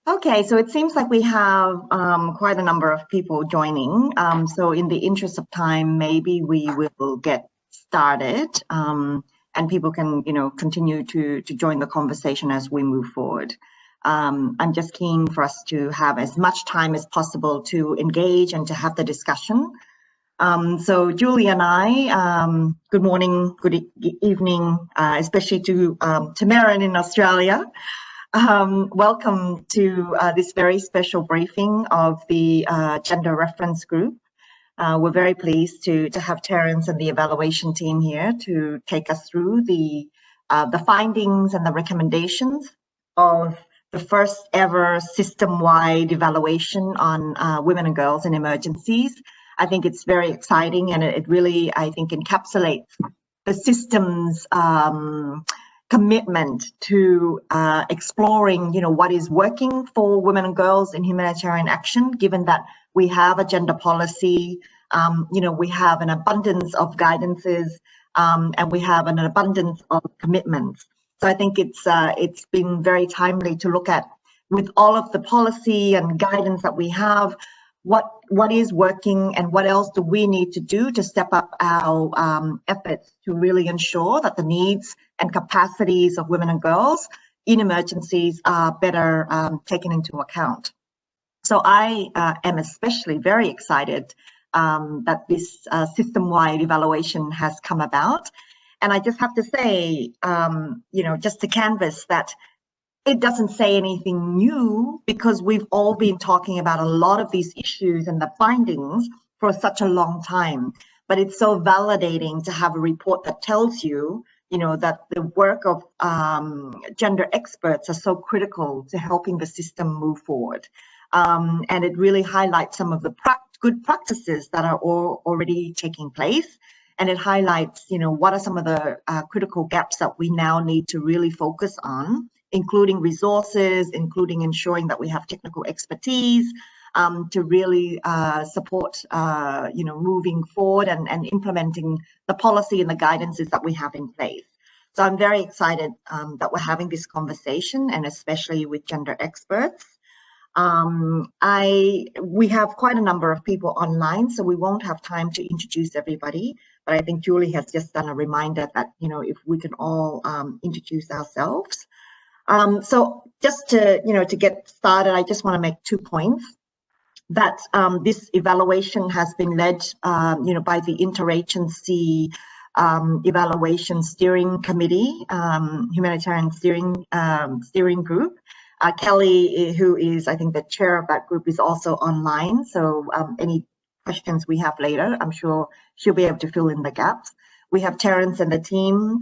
Okay, so it seems like we have quite a number of people joining. So in the interest of time, maybe we will get started, and people can, continue to join the conversation as we move forward. I'm just keen for us to have as much time as possible to engage and to have the discussion. So Julie and I, good morning, good evening, especially to Marin in Australia. Welcome to this very special briefing of the Gender Reference Group. We're very pleased to have Terence and the evaluation team here to take us through the findings and the recommendations of the first ever system-wide evaluation on women and girls in emergencies. I think it's very exciting, and it really, I think, encapsulates the system's commitment to exploring, what is working for women and girls in humanitarian action, given that we have a gender policy, we have an abundance of guidances, and we have an abundance of commitments. So I think it's been very timely to look at, with all of the policy and guidance that we have, what is working and what else do we need to do to step up our efforts to really ensure that the needs and capacities of women and girls in emergencies are better taken into account. So I am especially very excited that this system-wide evaluation has come about. And I just have to say, just to canvass that it doesn't say anything new, because we've all been talking about a lot of these issues and the findings for such a long time. But it's so validating to have a report that tells you, that the work of gender experts are so critical to helping the system move forward. And it really highlights some of the good practices that are already taking place. And it highlights, what are some of the critical gaps that we now need to really focus on, including resources, including ensuring that we have technical expertise to really support, moving forward and implementing the policy and the guidances that we have in place. So I'm very excited that we're having this conversation, and especially with gender experts. We have quite a number of people online, so we won't have time to introduce everybody, but I think Julie has just done a reminder that, if we can all introduce ourselves. So just to get started, I just want to make 2 points. That this evaluation has been led, by the Interagency Evaluation Steering Committee, Humanitarian Steering Group. Kelly, who is, I think, the chair of that group, is also online. So any questions we have later, I'm sure she'll be able to fill in the gaps. We have Terence and the team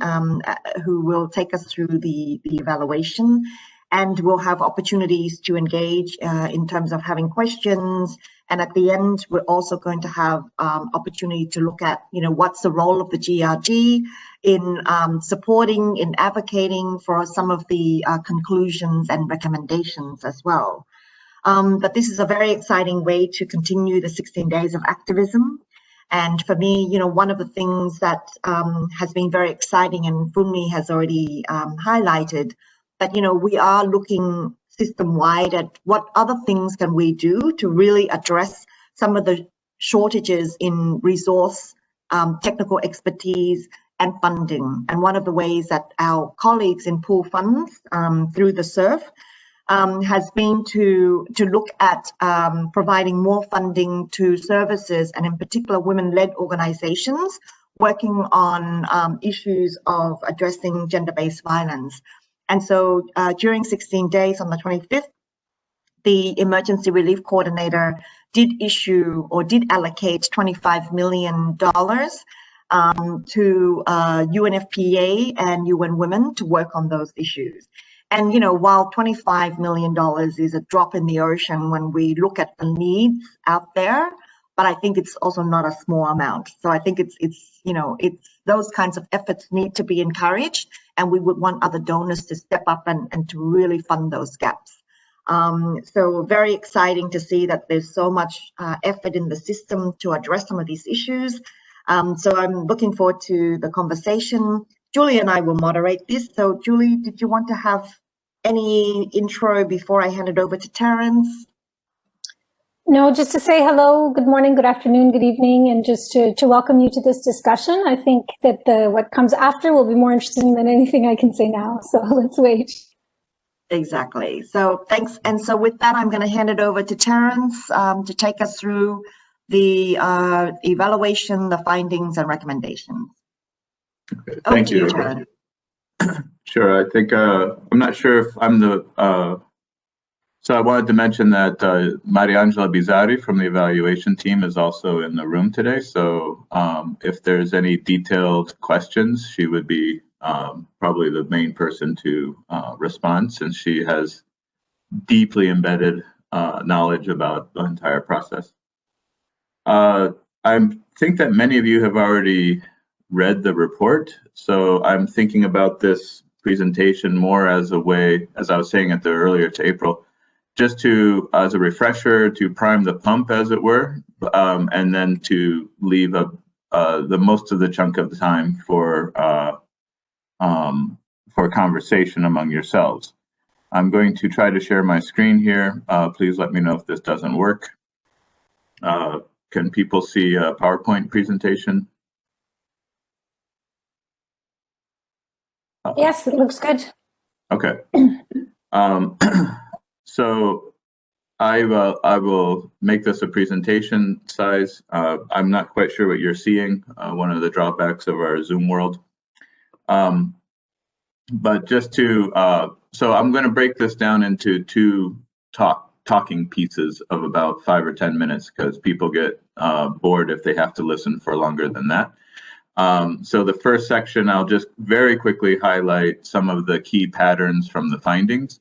who will take us through the evaluation, and we'll have opportunities to engage in terms of having questions. And at the end, we're also going to have opportunity to look at, what's the role of the GRG in supporting, in advocating for some of the conclusions and recommendations as well. But this is a very exciting way to continue the 16 days of activism. And for me, one of the things that has been very exciting, and Funmi has already highlighted, that, we are looking system-wide at what other things can we do to really address some of the shortages in resource, technical expertise, and funding. And one of the ways that our colleagues in pool funds through the SURF has been to look at providing more funding to services, and in particular women-led organizations working on issues of addressing gender-based violence. And so during 16 days on the 25th, the Emergency Relief Coordinator did allocate $25 million to UNFPA and UN Women to work on those issues. And, while $25 million is a drop in the ocean when we look at the needs out there, but I think it's also not a small amount. So I think it's those kinds of efforts need to be encouraged, and we would want other donors to step up and to really fund those gaps. So very exciting to see that there's so much effort in the system to address some of these issues. So I'm looking forward to the conversation. Julie and I will moderate this. So Julie, did you want to have Any intro before I hand it over to Terence? No, just to say hello, good morning, good afternoon, good evening, and just to welcome you to this discussion. I think that what comes after will be more interesting than anything I can say now, so let's wait. Exactly. So thanks. And so with that, I'm going to hand it over to Terence to take us through the evaluation, the findings, and recommendations. Okay, thank you, Terence. Sure. I think I'm not sure if I'm the. So I wanted to mention that Mariangela Bizzari from the evaluation team is also in the room today. So if there's any detailed questions, she would be probably the main person to respond, since she has deeply embedded knowledge about the entire process. I think that many of you have already read the report, so I'm thinking about this presentation more as a way, as I was saying at the earlier to April, just to, as a refresher, to prime the pump, as it were, and then to leave the most of the chunk of the time for conversation among yourselves. I'm going to try to share my screen here. Please let me know if this doesn't work. Can people see a PowerPoint presentation? Yes, it looks good. Okay. So I will make this a presentation size. I'm not quite sure what you're seeing, one of the drawbacks of our Zoom world. But just to, so I'm going to break this down into two talking pieces of about 5 or 10 minutes, because people get bored if they have to listen for longer than that. So the first section, I'll just very quickly highlight some of the key patterns from the findings,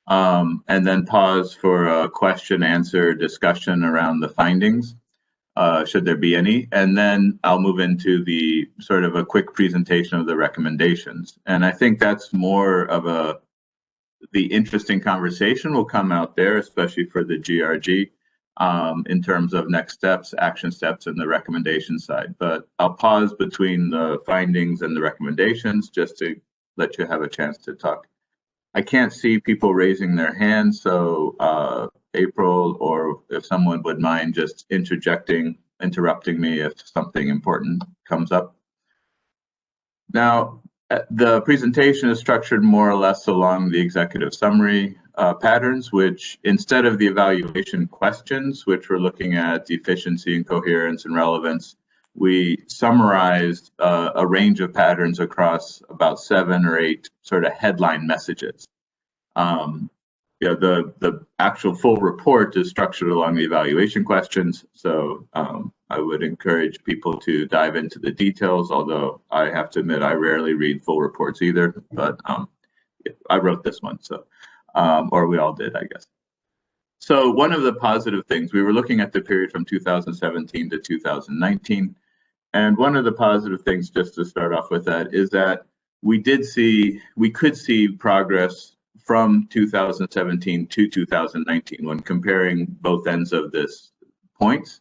and then pause for a question-answer discussion around the findings, should there be any. And then I'll move into the sort of a quick presentation of the recommendations. And I think that's more of the interesting conversation will come out there, especially for the GRG, in terms of next steps, action steps, and the recommendation side. But I'll pause between the findings and the recommendations just to let you have a chance to talk. I can't see people raising their hands, so April, or if someone would mind just interrupting me if something important comes up. Now, the presentation is structured more or less along the executive summary patterns, which, instead of the evaluation questions, which we're looking at efficiency and coherence and relevance, we summarized a range of patterns across about 7 or 8 sort of headline messages. The actual full report is structured along the evaluation questions, so I would encourage people to dive into the details, although I have to admit I rarely read full reports either, but I wrote this one, so or we all did, I guess. So one of the positive things, we were looking at the period from 2017 to 2019, and one of the positive things, just to start off with that, is that we could see progress from 2017 to 2019 when comparing both ends of this point.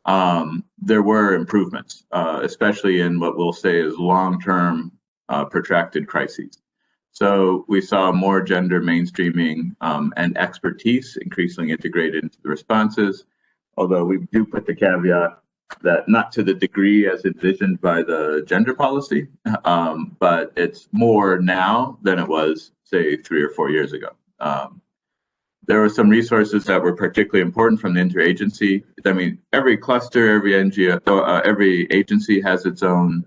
There were improvements, especially in what we'll say is long-term protracted crises. So we saw more gender mainstreaming and expertise increasingly integrated into the responses, although we do put the caveat that not to the degree as envisioned by the gender policy, but it's more now than it was, say, 3 or 4 years ago. There were some resources that were particularly important from the interagency. I mean, every cluster, every NGO, every agency has its own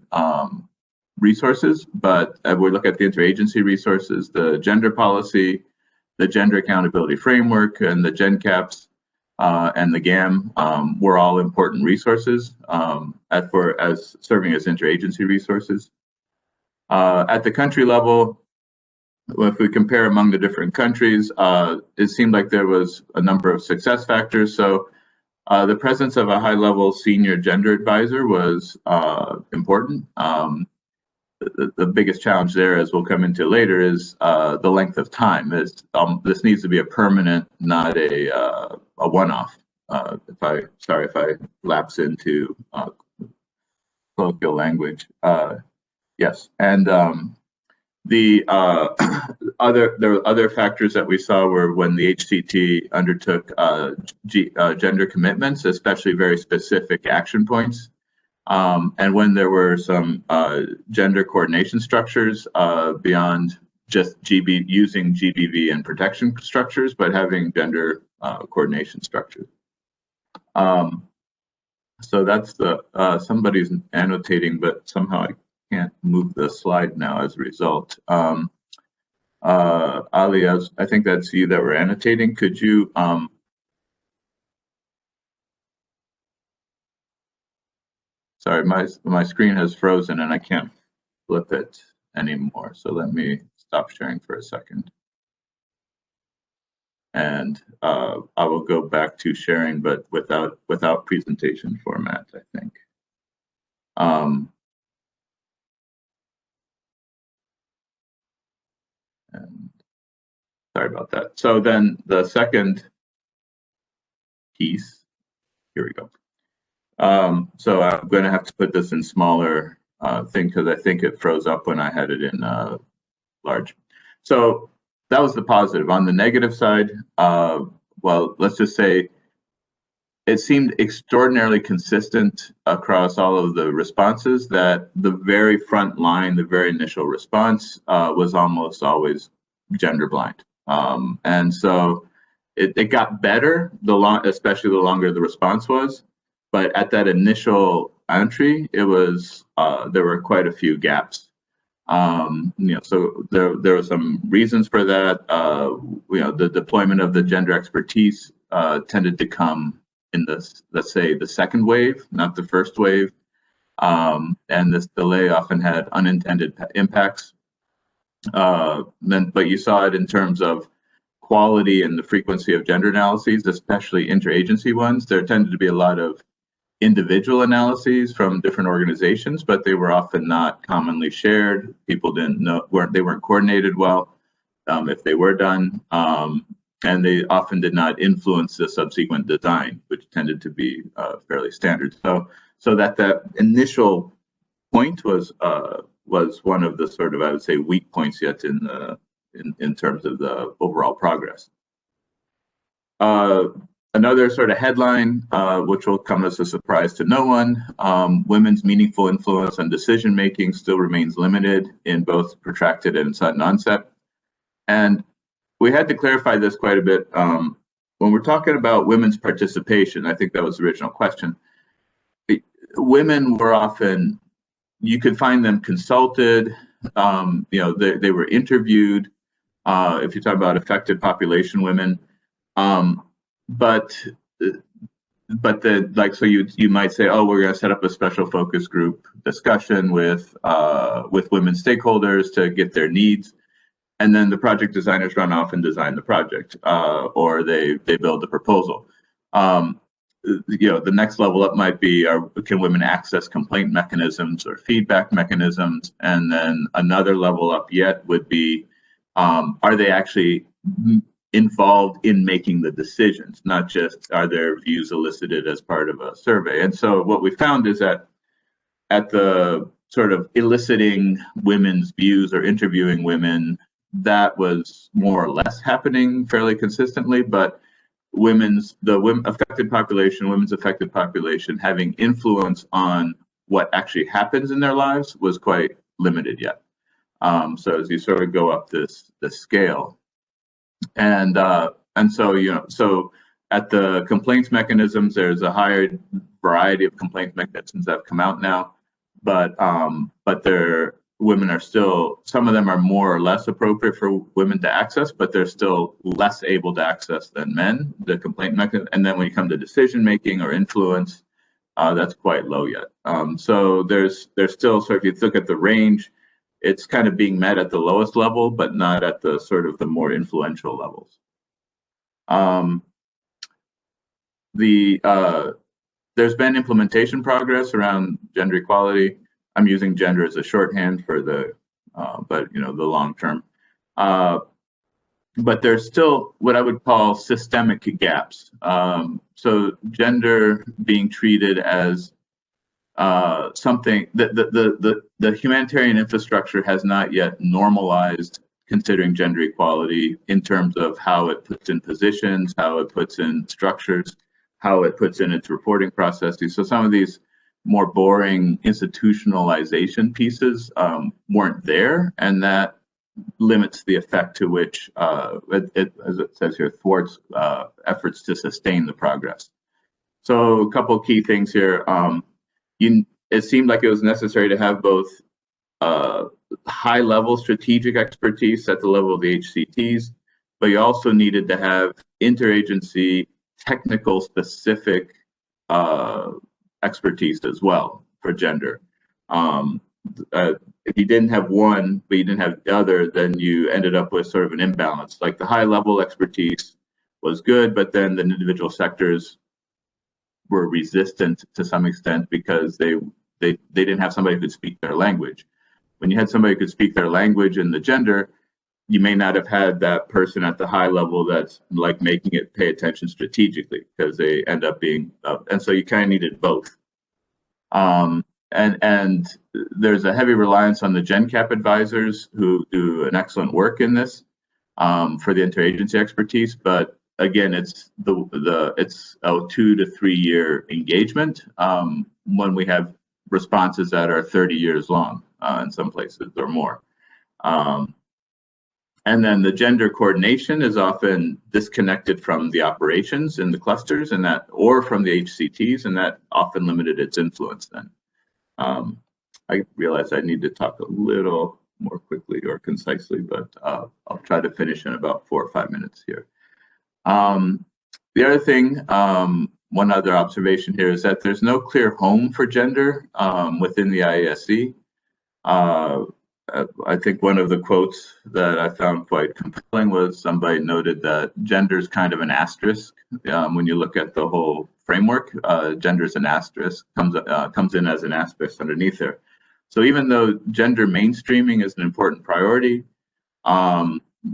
resources, but we look at the interagency resources, the gender policy, the gender accountability framework, and the GenCaps, and the GAM were all important resources as serving as interagency resources. At the country level, if we compare among the different countries, it seemed like there was a number of success factors. So the presence of a high-level senior gender advisor was important. The biggest challenge there, as we'll come into later, is the length of time. This needs to be a permanent, not a one-off. Sorry if I lapse into colloquial language. Yes, and The there were other factors that we saw were when the HCT undertook gender commitments, especially very specific action points, and when there were some gender coordination structures beyond just using GBV and protection structures, but having gender coordination structures. So that's the somebody's annotating, but somehow I can't move the slide now as a result. Ali, I think that's you that were annotating. Could you sorry, my screen has frozen and I can't flip it anymore. So let me stop sharing for a second. And I will go back to sharing, but without presentation format, I think. And sorry about that. So then the second piece, here we go. So I'm going to have to put this in smaller thing because I think it froze up when I had it in large. So that was the positive. On the negative side, well, let's just say it seemed extraordinarily consistent across all of the responses that the very front line, the very initial response was almost always gender blind. And so it got better, especially the longer the response was. But at that initial entry, it was there were quite a few gaps. So there were some reasons for that. The deployment of the gender expertise tended to come in this, let's say, the second wave, not the first wave. And this delay often had unintended impacts. But you saw it in terms of quality and the frequency of gender analyses, especially interagency ones. There tended to be a lot of individual analyses from different organizations, but they were often not commonly shared. People didn't know, they weren't coordinated well if they were done. And they often did not influence the subsequent design, which tended to be fairly standard. So that initial point was one of the sort of, I would say, weak points yet in terms of the overall progress. Another sort of headline, which will come as a surprise to no one, women's meaningful influence on decision making still remains limited in both protracted and sudden onset. And we had to clarify this quite a bit. When we're talking about women's participation, I think that was the original question. Women were often, you could find them consulted, they were interviewed, if you talk about affected population women. But so you might say, oh, we're going to set up a special focus group discussion with women stakeholders to get their needs, and then the project designers run off and design the project, or they build the proposal. The next level up might be, can women access complaint mechanisms or feedback mechanisms? And then another level up yet would be, are they actually involved in making the decisions, not just are their views elicited as part of a survey? And so what we found is that at the sort of eliciting women's views or interviewing women, that was more or less happening fairly consistently, but women's affected population having influence on what actually happens in their lives was quite limited yet. So as you sort of go up the scale, and so at the complaints mechanisms, there's a higher variety of complaints mechanisms that have come out now, but women are still, some of them are more or less appropriate for women to access, but they're still less able to access than men, the complaint mechanism. And then when you come to decision making or influence, that's quite low yet. So there's still, so if you look at the range, it's kind of being met at the lowest level, but not at the sort of the more influential levels. There's been implementation progress around gender equality. I'm using gender as a shorthand for the long term. But there's still what I would call systemic gaps. So gender being treated as something that the humanitarian infrastructure has not yet normalized considering gender equality in terms of how it puts in positions, how it puts in structures, how it puts in its reporting processes. So some of these more boring institutionalization pieces weren't there, and that limits the effect to which, as it says here, thwarts efforts to sustain the progress. So a couple of key things here. It seemed like it was necessary to have both high-level strategic expertise at the level of the HCTs, but you also needed to have interagency, technical, specific expertise as well for gender. If you didn't have one, but you didn't have the other, then you ended up with sort of an imbalance. Like the high-level expertise was good, but then the individual sectors were resistant to some extent because they didn't have somebody who could speak their language. When you had somebody who could speak their language in the gender, you may not have had that person at the high level that's like making it pay attention strategically, because they end up being, and so you kind of needed both. And there's a heavy reliance on the GenCap advisors who do an excellent work in this for the interagency expertise, but again, it's a 2 to 3 year engagement when we have responses that are 30 years long in some places or more. And then the gender coordination is often disconnected from the operations in the clusters, and that, or from the HCTs, and that often limited its influence then. I realize I need to talk a little more quickly or concisely, but I'll try to finish in about 4 or 5 minutes here. The other thing, one other observation here is that there's no clear home for gender within the IASC. I think one of the quotes that I found quite compelling was somebody noted that gender is kind of an asterisk. When you look at the whole framework, gender is an asterisk, comes in as an asterisk underneath there. So even though gender mainstreaming is an important priority,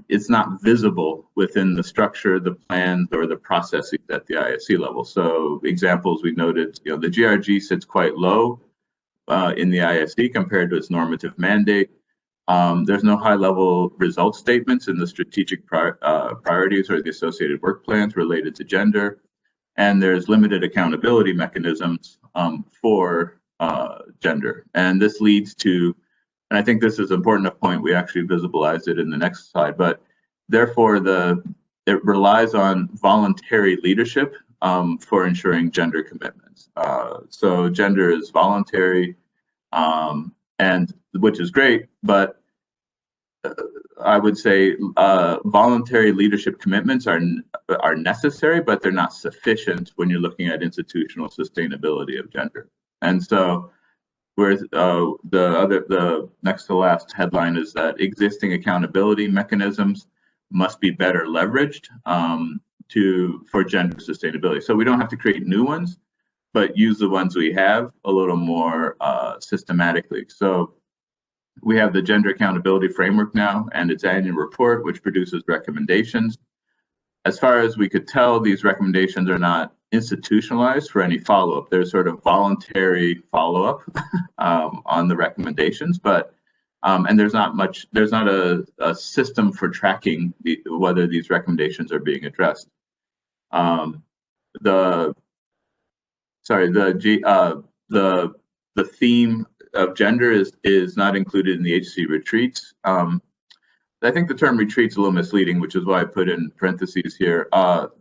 it's not visible within the structure, the plans, or the processes at the ISC level. So examples we noted, the GRG sits quite low in the ISC compared to its normative mandate. There's no high-level result statements in the strategic priorities or the associated work plans related to gender, and there's limited accountability mechanisms for gender. And this leads to, and I think this is important to point, we actually visualize it in the next slide, but therefore it relies on voluntary leadership for ensuring gender commitments. So gender is voluntary, and which is great, but I would say voluntary leadership commitments are necessary, but they're not sufficient when you're looking at institutional sustainability of gender. And so, whereas the next to last headline is that existing accountability mechanisms must be better leveraged for gender sustainability. So we don't have to create new ones, but use the ones we have a little more systematically. So we have the Gender Accountability Framework now and its annual report, which produces recommendations. As far as we could tell, these recommendations are not institutionalized for any follow-up. There's sort of voluntary follow-up on the recommendations, but and there's not a system for tracking whether these recommendations are being addressed. The theme of gender is not included in the HC retreats. I think the term retreat's a little misleading, which is why I put in parentheses here.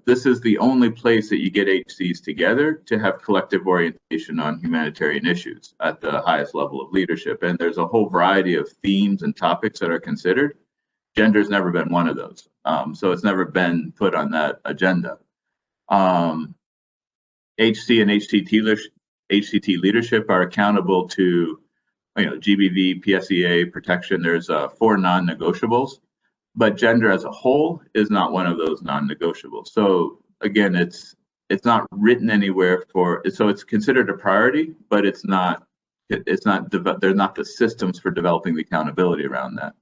This is the only place that you get HCs together to have collective orientation on humanitarian issues at the highest level of leadership. And there's a whole variety of themes and topics that are considered. Gender's never been one of those. So it's never been put on that agenda. HC and HCT leadership are accountable to GBV, PSEA, protection. There's 4 non-negotiables, but gender as a whole is not one of those non-negotiables. So again, it's not written anywhere so it's considered a priority, but there's not the systems for developing the accountability around that.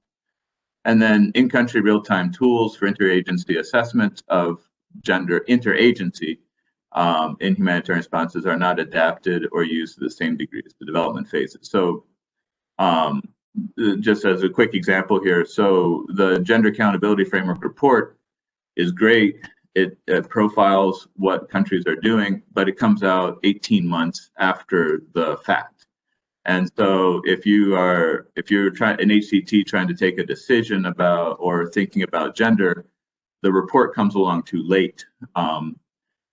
And then in-country real-time tools for interagency assessment of gender interagency in humanitarian responses are not adapted or used to the same degree as the development phases. So just as a quick example here, so the Gender Accountability Framework report is great. It profiles what countries are doing, but it comes out 18 months after the fact. And so if you're trying an HCT trying to take a decision about or thinking about gender, the report comes along too late.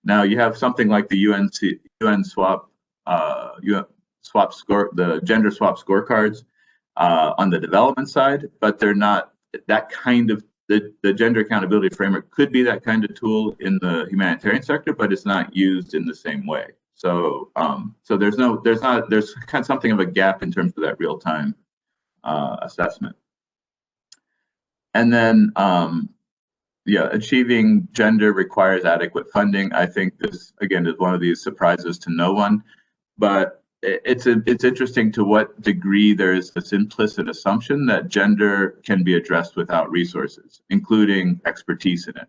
Now you have something like the UN swap score, the gender swap scorecards on the development side, but they're not that kind of, the gender accountability framework could be that kind of tool in the humanitarian sector, but it's not used in the same way. So so there's kind of something of a gap in terms of that real-time assessment. And then yeah, achieving gender requires adequate funding. I think this, again, is one of these surprises to no one, but it's interesting to what degree there is this implicit assumption that gender can be addressed without resources, including expertise in it.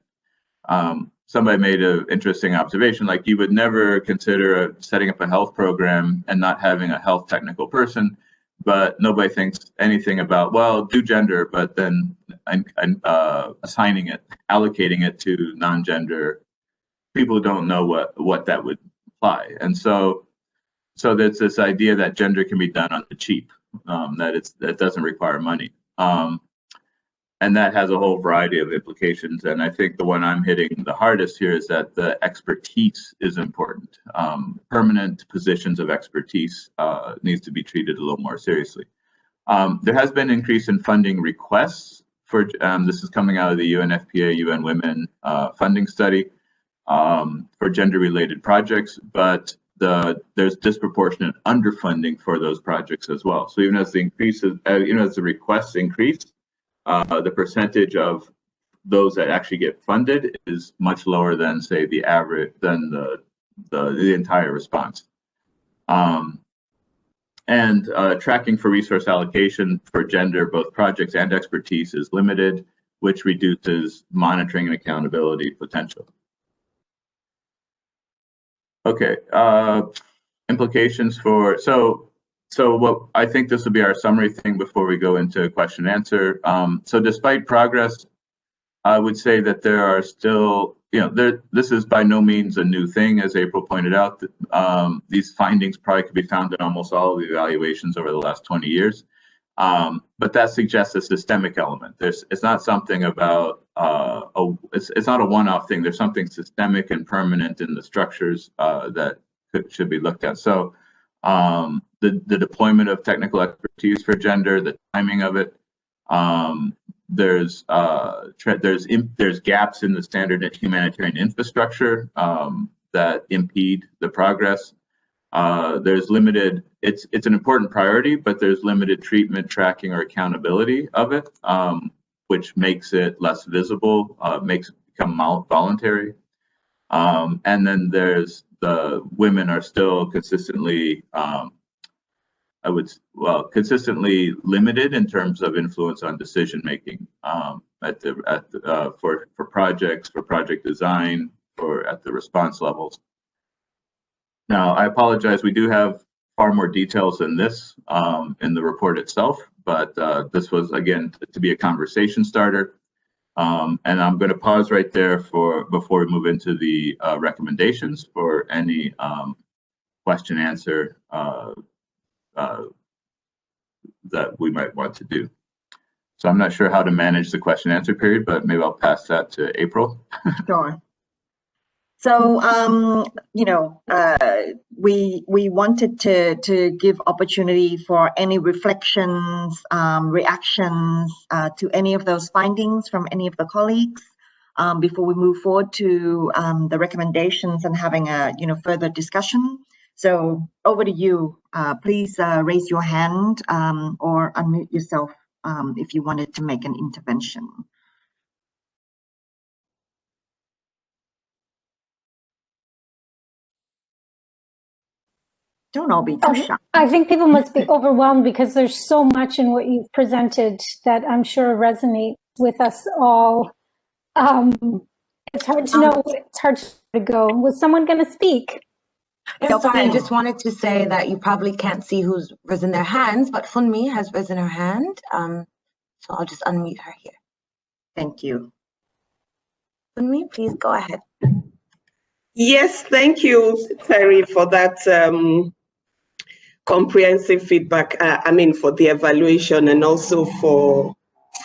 Somebody made an interesting observation, like you would never consider setting up a health program and not having a health technical person, but nobody thinks anything about, well, do gender, but then assigning it, allocating it to non-gender people who don't know what that would imply. And so there's this idea that gender can be done on the cheap, that doesn't require money. And that has a whole variety of implications. And I think the one I'm hitting the hardest here is that the expertise is important. Permanent positions of expertise needs to be treated a little more seriously. There has been an increase in funding requests for, this is coming out of the UNFPA, UN Women funding study for gender-related projects, but there's disproportionate underfunding for those projects as well. So even as the increases, as the requests increase, the percentage of those that actually get funded is much lower than, say, the average, than the entire response. And tracking for resource allocation for gender, both projects and expertise, is limited, which reduces monitoring and accountability potential. Okay, implications for, so what I think this will be our summary thing before we go into question and answer. So despite progress, I would say that there are still, this is by no means a new thing, as April pointed out. These findings probably could be found in almost all of the evaluations over the last 20 years. But that suggests a systemic element. It's not something about, it's not a one-off thing. There's something systemic and permanent in the structures that should be looked at. So the deployment of technical expertise for gender, the timing of it, there's gaps in the standard humanitarian infrastructure that impede the progress. There's limited, it's an important priority, but there's limited treatment, tracking, or accountability of it, which makes it less visible, makes it become voluntary. And then there's the women are still consistently, consistently limited in terms of influence on decision making for projects, for project design, or at the response levels. Now, I apologize, we do have far more details than this in the report itself, but this was, again, to be a conversation starter. And I'm going to pause right there before we move into the recommendations for any question answer that we might want to do. So I'm not sure how to manage the question answer period, but maybe I'll pass that to April. Sure. So, we wanted to give opportunity for any reflections, reactions to any of those findings from any of the colleagues before we move forward to the recommendations and having a further discussion. So over to you. Please raise your hand or unmute yourself if you wanted to make an intervention. Don't all be too shy. I think people must be overwhelmed because there's so much in what you've presented that I'm sure resonates with us all. It's hard to know. It's hard to to go. Was someone going to speak? I'm sorry, I just wanted to say that you probably can't see who's risen their hands, but Funmi has risen her hand. So I'll just unmute her here. Thank you. Funmi, please go ahead. Yes, thank you, Terry, for that comprehensive feedback. For the evaluation, and also for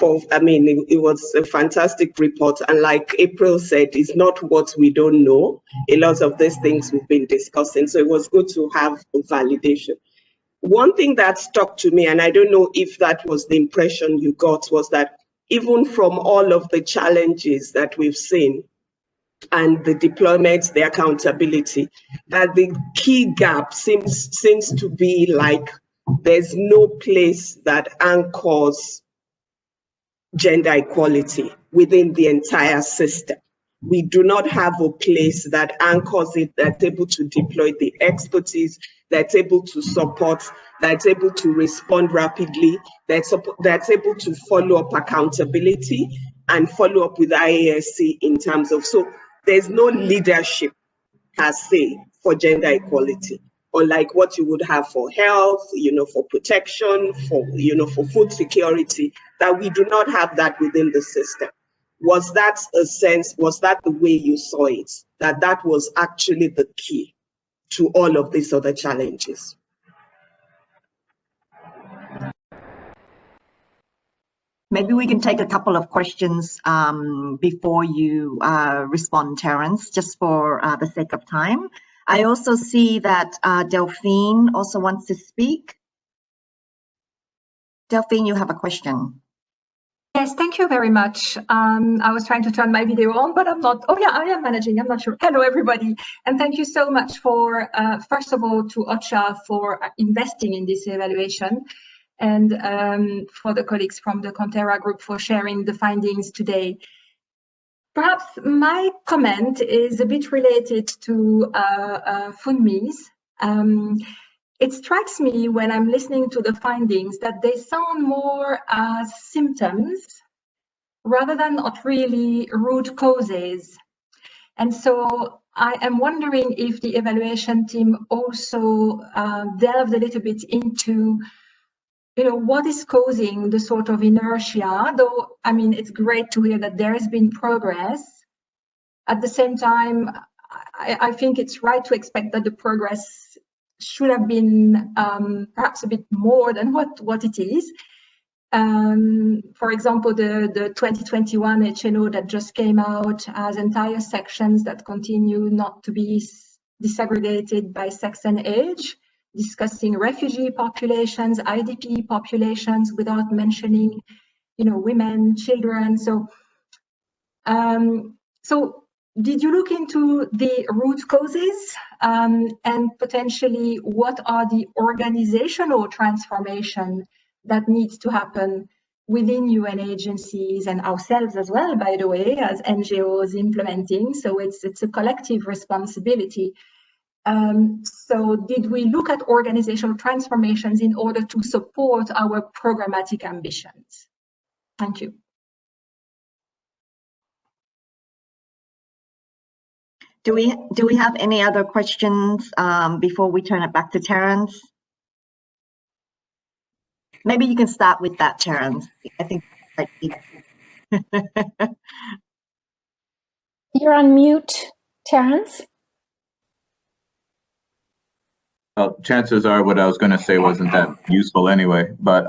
it was a fantastic report. And like April said, it's not what we don't know. A lot of these things we've been discussing. So it was good to have validation. One thing that stuck to me, and I don't know if that was the impression you got, was that even from all of the challenges that we've seen, and the deployment, the accountability, that the key gap seems to be like there's no place that anchors gender equality within the entire system. We do not have a place that anchors it, that's able to deploy the expertise, that's able to support, that's able to respond rapidly, that's able to follow up accountability and follow up with IASC in terms of, so there's no leadership per se for gender equality, unlike what you would have for health, for protection, for food security, that we do not have that within the system. Was that the way you saw it, that was actually the key to all of these other challenges? Maybe we can take a couple of questions before you respond, Terence, just for the sake of time. I also see that Delphine also wants to speak. Delphine, you have a question. Yes, thank you very much. I was trying to turn my video on, but I'm not. Oh yeah, I am managing. I'm not sure. Hello, everybody. And thank you so much for, first of all, to OCHA for investing in this evaluation, and for the colleagues from the Contera group for sharing the findings today. Perhaps my comment is a bit related to Funmi's. It strikes me when I'm listening to the findings that they sound more as symptoms rather than not really root causes. And so I am wondering if the evaluation team also delved a little bit into, what is causing the sort of inertia, though, it's great to hear that there has been progress. At the same time, I think it's right to expect that the progress should have been perhaps a bit more than what it is. For example, the 2021 HNO that just came out has entire sections that continue not to be disaggregated by sex and age, discussing refugee populations, IDP populations, without mentioning, women, children. So did you look into the root causes and potentially what are the organizational transformation that needs to happen within UN agencies and ourselves as well, by the way, as NGOs implementing? So it's a collective responsibility. So did we look at organizational transformations in order to support our programmatic ambitions? Thank you. Do we have any other questions before we turn it back to Terence? Maybe you can start with that, Terence. I think. You're on mute, Terence. Well, chances are what I was going to say wasn't that useful anyway. But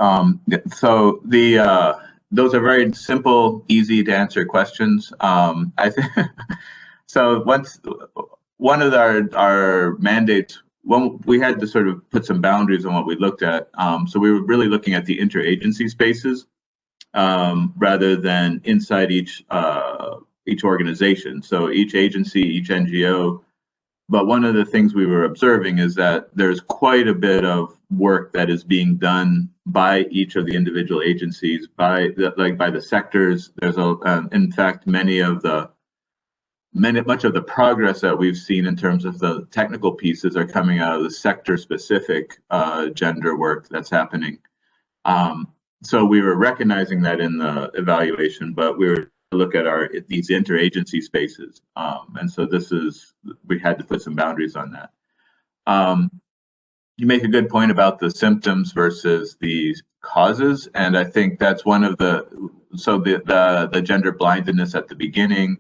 so those are very simple, easy to answer questions. I think. So one of our mandates, when we had to sort of put some boundaries on what we looked at. So we were really looking at the interagency spaces rather than inside each organization. So each agency, each NGO. But one of the things we were observing is that there's quite a bit of work that is being done by each of the individual agencies, by the sectors. There's in fact, much of the progress that we've seen in terms of the technical pieces are coming out of the sector-specific gender work that's happening. So we were recognizing that in the evaluation, but we were look at these interagency spaces. And so we had to put some boundaries on that. You make a good point about the symptoms versus the causes, and I think that's one of the gender blindness at the beginning,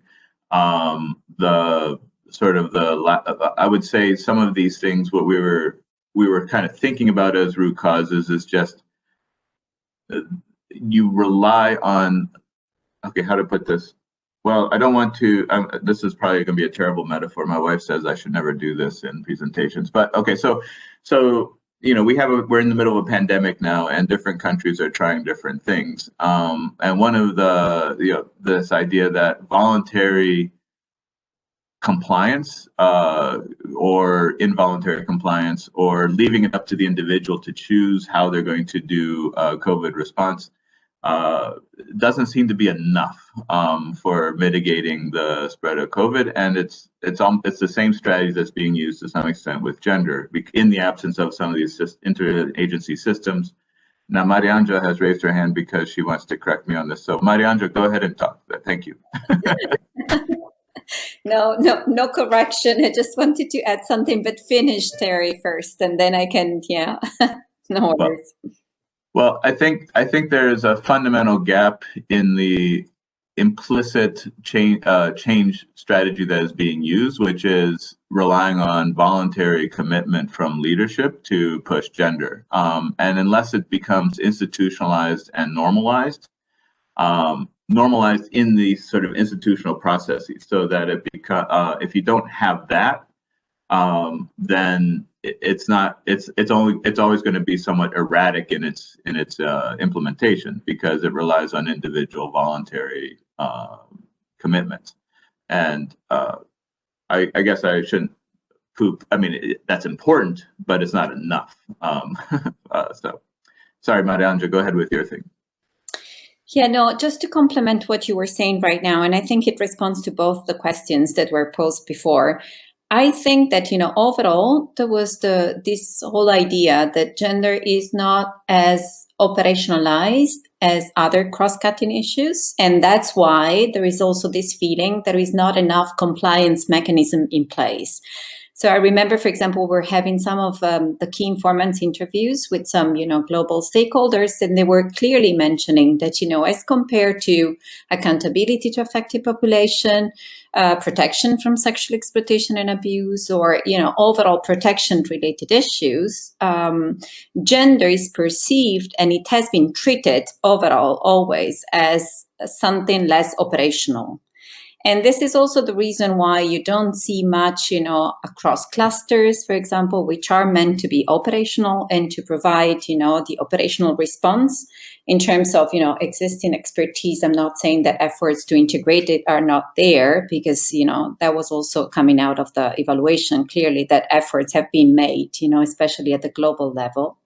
I would say some of these things, what we were kind of thinking about as root causes is just you rely on, okay, how to put this? Well, I don't want to, this is probably going to be a terrible metaphor. My wife says I should never do this in presentations, but okay, so we're in the middle of a pandemic now, and different countries are trying different things. And one of this idea that voluntary compliance or involuntary compliance, or leaving it up to the individual to choose how they're going to do COVID response doesn't seem to be enough for mitigating the spread of COVID, and it's the same strategy that's being used to some extent with gender in the absence of some of these interagency systems. Now, Marianja has raised her hand because she wants to correct me on this. So, Marianja, go ahead and talk. Thank you. No correction. I just wanted to add something, but finish, Terry, first, and then I can, yeah, no worries. Well, I think there's a fundamental gap in the implicit change strategy that is being used, which is relying on voluntary commitment from leadership to push gender. And unless it becomes institutionalized and normalized in these sort of institutional processes, so that if you don't have that, then it's always going to be somewhat erratic in its implementation, because it relies on individual voluntary commitments. And I guess I shouldn't poop. I mean, that's important, but it's not enough. So sorry, Marianja, go ahead with your thing. Yeah, no, just to complement what you were saying right now, and I think it responds to both the questions that were posed before. I think that, overall, there was this whole idea that gender is not as operationalized as other cross-cutting issues. And that's why there is also this feeling there is not enough compliance mechanism in place. So I remember, for example, we're having some of the key informants interviews with some, global stakeholders, and they were clearly mentioning that, as compared to accountability to affected population, protection from sexual exploitation and abuse, or, overall protection-related issues, gender is perceived, and it has been treated overall always as something less operational. And this is also the reason why you don't see much, across clusters, for example, which are meant to be operational and to provide, the operational response in terms of, existing expertise. I'm not saying that efforts to integrate it are not there, because, that was also coming out of the evaluation clearly, that efforts have been made, especially at the global level.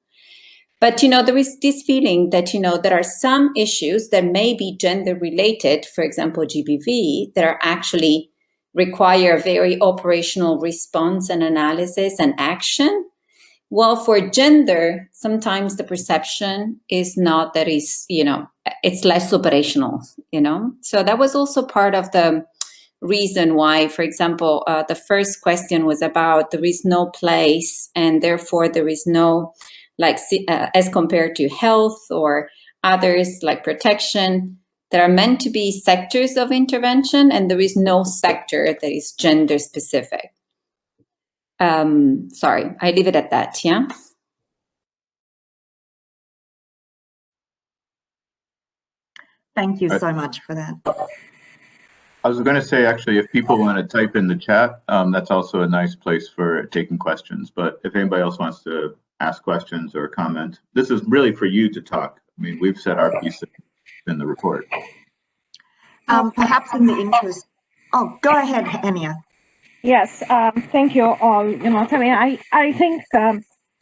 But, there is this feeling that, there are some issues that may be gender related, for example, GBV, that are actually require very operational response and analysis and action. Well, for gender, sometimes the perception is not that is, it's less operational, So that was also part of the reason why, for example, the first question was about there is no place, and therefore there is no, as compared to health or others like protection, there are meant to be sectors of intervention, and there is no sector that is gender specific. Sorry, I leave it at that, yeah? Thank you so much for that. I was going to say, actually, if people want to type in the chat, that's also a nice place for taking questions. But if anybody else wants to ask questions or comment, this is really for you to talk. I mean, we've said our piece in the report. Perhaps in the interest. Oh, go ahead, Enya. Yes, thank you all. I think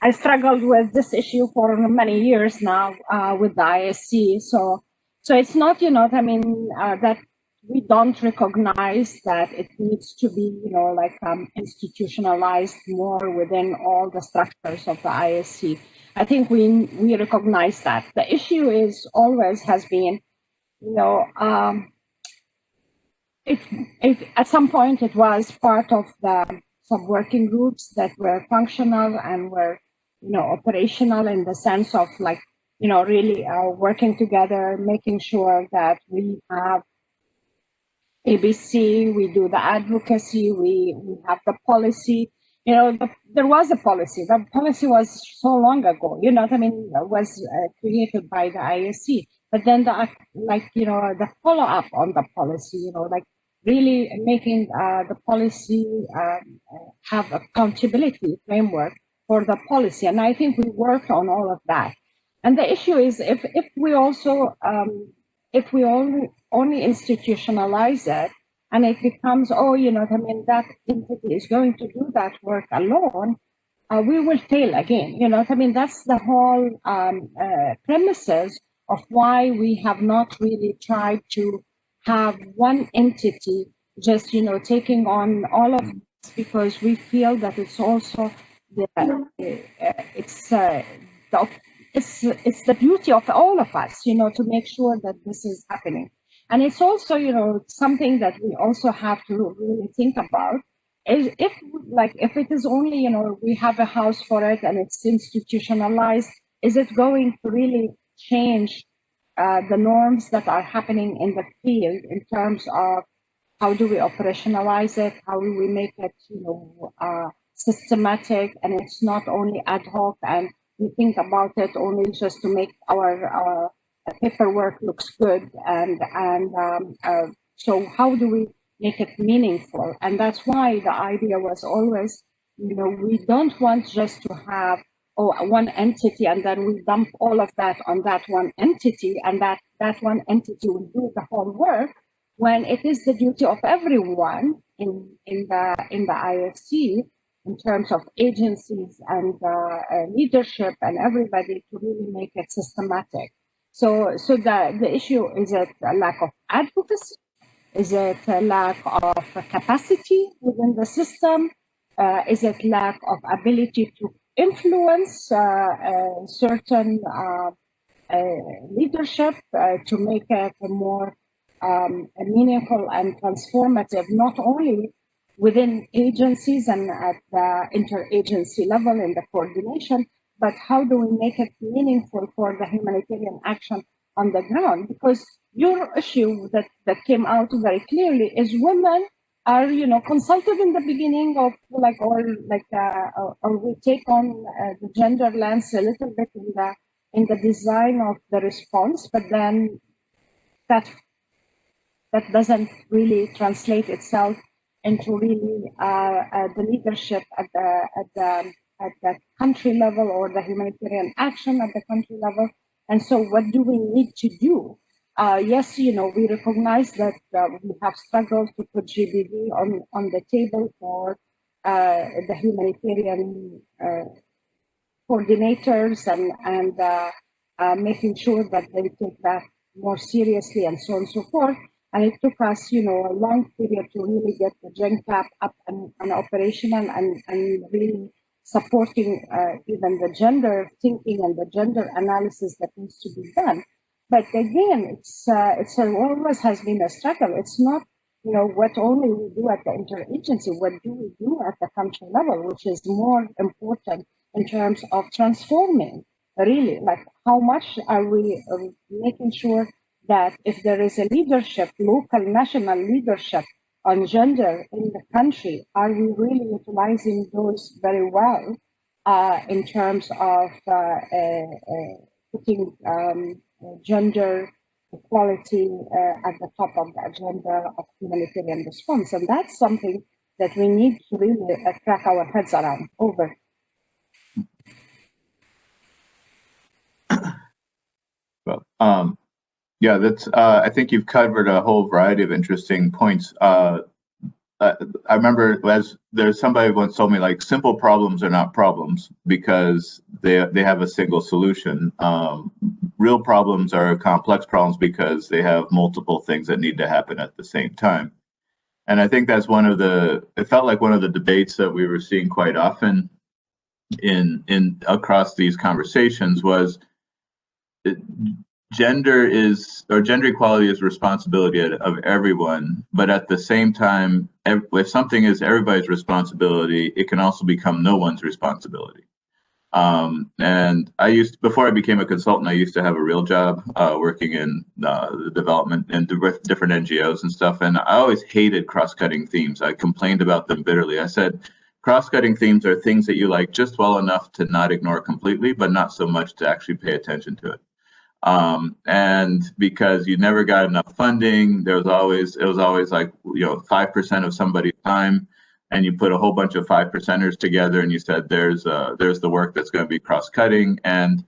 I struggled with this issue for many years now with the ISC. So it's not, that we don't recognize that it needs to be, institutionalized more within all the structures of the ISC. I think we recognize that. The issue is always has been, at some point it was part of the sub-working groups that were functional and were, operational in the sense of like, really working together, making sure that we have ABC, we do the advocacy, we have the policy. There was a policy. The policy was so long ago, was created by the ISC. But then the follow-up on the policy, really making the policy have accountability framework for the policy. And I think we worked on all of that. And the issue is if we also if we only institutionalize it and it becomes, that entity is going to do that work alone, we will fail again. That's the whole premises of why we have not really tried to have one entity just, taking on all of this, because we feel that it's also it's the duty of all of us, to make sure that this is happening. And it's also, something that we also have to really think about is if it is only, we have a house for it and it's institutionalized, is it going to really change the norms that are happening in the field in terms of how do we operationalize it, how do we make it, systematic, and it's not only ad hoc and we think about it only just to make our paperwork looks good, and so how do we make it meaningful? And that's why the idea was always, we don't want just to have one entity and then we dump all of that on that one entity, and that one entity will do the whole work, when it is the duty of everyone in the IFC, in terms of agencies and leadership and everybody, to really make it systematic. So the issue, is it a lack of advocacy? Is it a lack of capacity within the system? Is it lack of ability to influence certain leadership to make it a more meaningful and transformative, not only within agencies and at the interagency level in the coordination, but how do we make it meaningful for the humanitarian action on the ground? Because your issue that came out very clearly is women are, consulted in the beginning of or we take on the gender lens a little bit in the design of the response, but then that doesn't really translate itself into really the leadership at the country level or the humanitarian action at the country level. And so what do we need to do? Yes, we recognize that we have struggled to put GBV on the table for the humanitarian coordinators and making sure that they take that more seriously and so on and so forth. And it took us, a long period to really get the GenCap up and operational and really supporting even the gender thinking and the gender analysis that needs to be done. But again, it's always has been a struggle. It's not, what only we do at the interagency, what do we do at the country level, which is more important in terms of transforming, really, like how much are we making sure that if there is a leadership, local, national leadership on gender in the country, are we really utilizing those very well in terms of putting gender equality at the top of the agenda of humanitarian response? And that's something that we need to really crack our heads around over. Well, yeah, that's. I think you've covered a whole variety of interesting points. I remember there's somebody once told me, like, simple problems are not problems because they have a single solution. Real problems are complex problems because they have multiple things that need to happen at the same time. And I think that's it felt like one of the debates that we were seeing quite often in across these conversations was gender equality is responsibility of everyone, but at the same time, if something is everybody's responsibility, it can also become no one's responsibility. And before I became a consultant, I used to have a real job working in the development and different NGOs and stuff. And I always hated cross-cutting themes. I complained about them bitterly. I said, cross-cutting themes are things that you like just well enough to not ignore completely, but not so much to actually pay attention to it. And because you never got enough funding, it was always like, 5% of somebody's time. And you put a whole bunch of 5%ers together and you said, there's the work that's going to be cross-cutting, and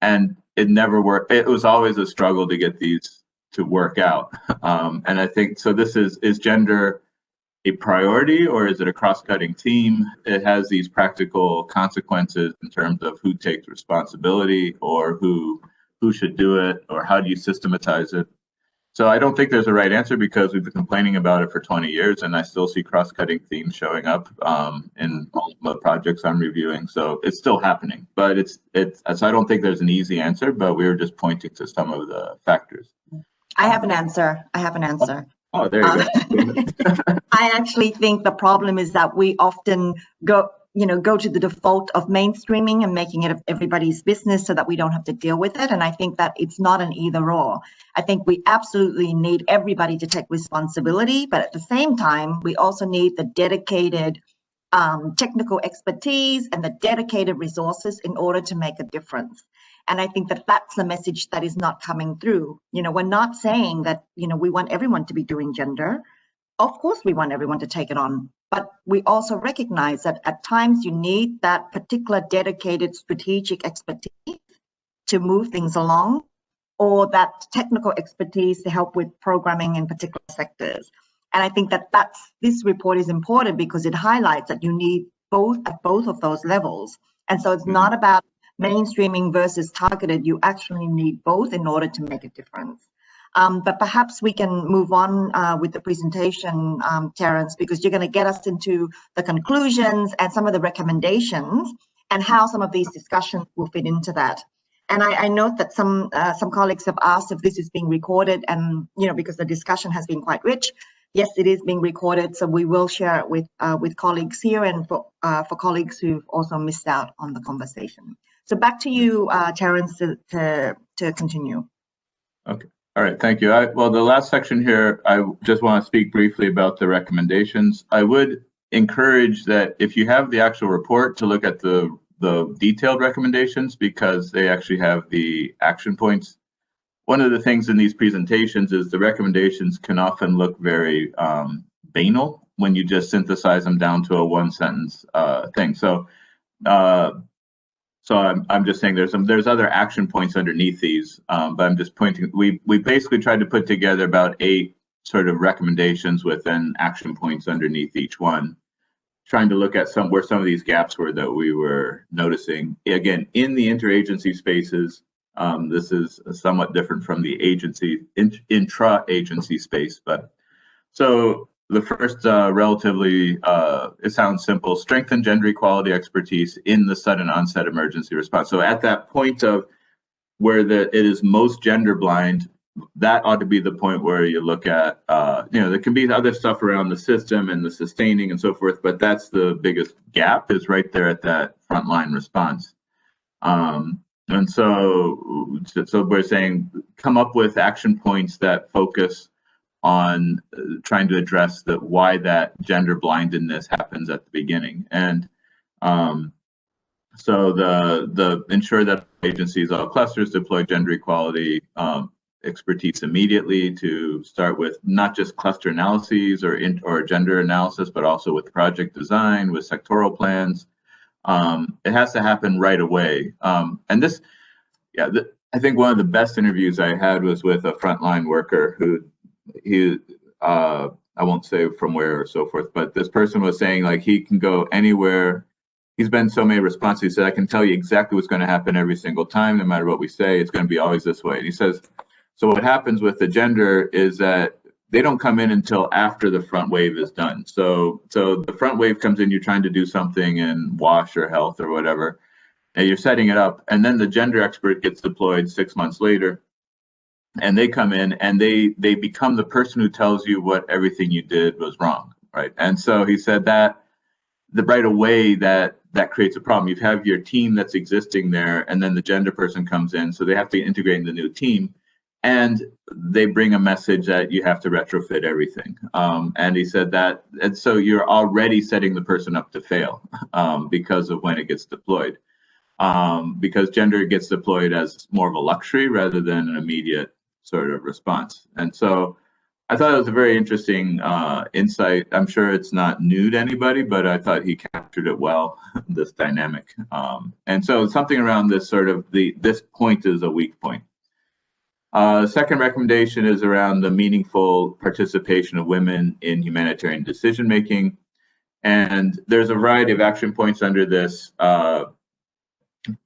it never worked. It was always a struggle to get these to work out. And I think, so this is gender a priority, or is it a cross-cutting theme? It has these practical consequences in terms of who takes responsibility, or who should do it, or how do you systematize it? So I don't think there's a right answer, because we've been complaining about it for 20 years, and I still see cross-cutting themes showing up in all the projects I'm reviewing. So it's still happening, but so I don't think there's an easy answer, but we were just pointing to some of the factors. I have an answer. Oh, there you go. I actually think the problem is that we often go to the default of mainstreaming and making it everybody's business so that we don't have to deal with it. And I think that it's not an either or. I think we absolutely need everybody to take responsibility, but at the same time, we also need the dedicated technical expertise and the dedicated resources in order to make a difference. And I think that that's the message that is not coming through. We're not saying that, we want everyone to be doing gender. Of course, we want everyone to take it on, but we also recognize that at times you need that particular dedicated strategic expertise to move things along, or that technical expertise to help with programming in particular sectors. And I think that this report is important because it highlights that you need both at both of those levels. And so it's not about mainstreaming versus targeted. You actually need both in order to make a difference. But perhaps we can move on with the presentation, Terence, because you're going to get us into the conclusions and some of the recommendations and how some of these discussions will fit into that. And I note that some colleagues have asked if this is being recorded, and because the discussion has been quite rich. Yes, it is being recorded, so we will share it with colleagues here and for colleagues who've also missed out on the conversation. So back to you, Terence, to continue. Okay. All right, thank you. Well, the last section here, I just want to speak briefly about the recommendations. I would encourage that if you have the actual report, to look at the detailed recommendations, because they actually have the action points. One of the things in these presentations is the recommendations can often look very banal when you just synthesize them down to a one-sentence thing. So I'm just saying there's other action points underneath these, but I'm just pointing. We basically tried to put together about 8 sort of recommendations with then action points underneath each one, trying to look at where some of these gaps were that we were noticing. Again, in the interagency spaces, this is somewhat different from the intra-agency space, but so. The first relatively, it sounds simple, strengthen gender equality expertise in the sudden onset emergency response. So at that point of where it is most gender blind, that ought to be the point where you look at, there can be other stuff around the system and the sustaining and so forth, but that's the biggest gap, is right there at that frontline response. And so we're saying, come up with action points that focus on trying to address why that gender blindedness happens at the beginning. And so the ensure that agencies, all clusters, deploy gender equality expertise immediately, to start with not just cluster analyses or gender analysis, but also with project design, with sectoral plans. It has to happen right away. And this, I think one of the best interviews I had was with a frontline worker who, I won't say from where or so forth, but this person was saying, like, he can go anywhere. He's been so many responses. He said, I can tell you exactly what's going to happen every single time, no matter what we say, it's going to be always this way. And he says, so what happens with the gender is that they don't come in until after the front wave is done. So the front wave comes in, you're trying to do something in WASH or health or whatever, and you're setting it up. And then the gender expert gets deployed 6 months later. and they come in and they become the person who tells you what everything you did was wrong, right? And so he said that right away that creates a problem. You have your team that's existing there, and then the gender person comes in, so they have to integrate in the new team, and they bring a message that you have to retrofit everything. And he said that, and so you're already setting the person up to fail because of when it gets deployed. Because gender gets deployed as more of a luxury rather than an immediate sort of response. And so I thought it was a very interesting insight. I'm sure it's not new to anybody, but I thought he captured it well, this dynamic. And so something around this sort of this point is a weak point. Second recommendation is around the meaningful participation of women in humanitarian decision-making. And there's a variety of action points under this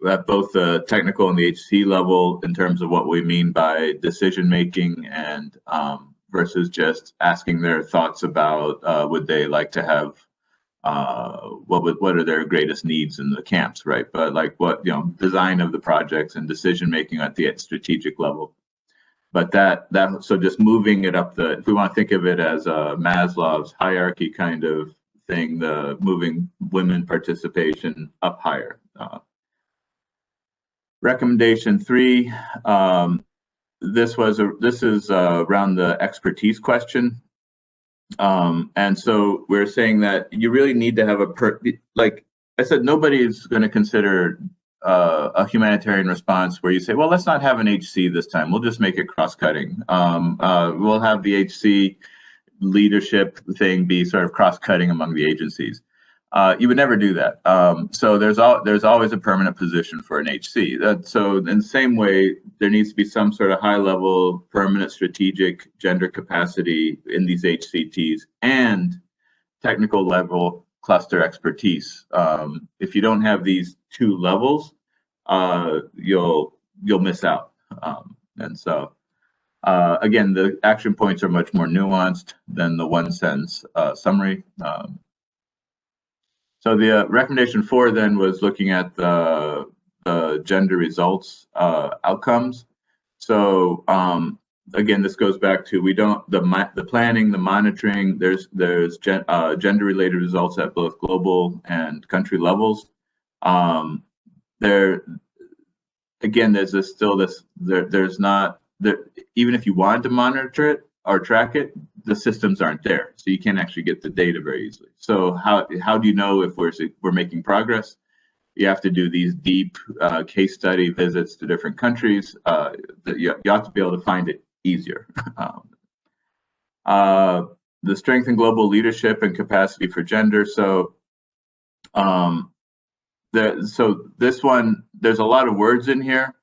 at both the technical and the HC level in terms of what we mean by decision-making and versus just asking their thoughts about would they like to have what are their greatest needs in the camps, right? But like what, design of the projects and decision-making at the strategic level. But so just moving it up if we want to think of it as a Maslow's hierarchy kind of thing, the moving women participation up higher. Recommendation 3, this is around the expertise question. And so we're saying that you really need to have like I said, nobody's going to consider a humanitarian response where you say, well, let's not have an HC this time. We'll just make it cross-cutting. We'll have the HC leadership thing be sort of cross-cutting among the agencies. You would never do that. So there's always a permanent position for an HC. So in the same way, there needs to be some sort of high-level, permanent strategic gender capacity in these HCTs and technical level cluster expertise. If you don't have these two levels, you'll miss out. And so again, the action points are much more nuanced than the one-sentence summary. So the recommendation 4 then was looking at the gender results outcomes. So again, this goes back to the planning, the monitoring. There's gender-related results at both global and country levels. Even if you wanted to monitor it or track it, the systems aren't there, so you can't actually get the data very easily. So how do you know if we're making progress? You have to do these deep case study visits to different countries. You have to be able to find it easier. The strength in global leadership and capacity for gender. So this one, there's a lot of words in here.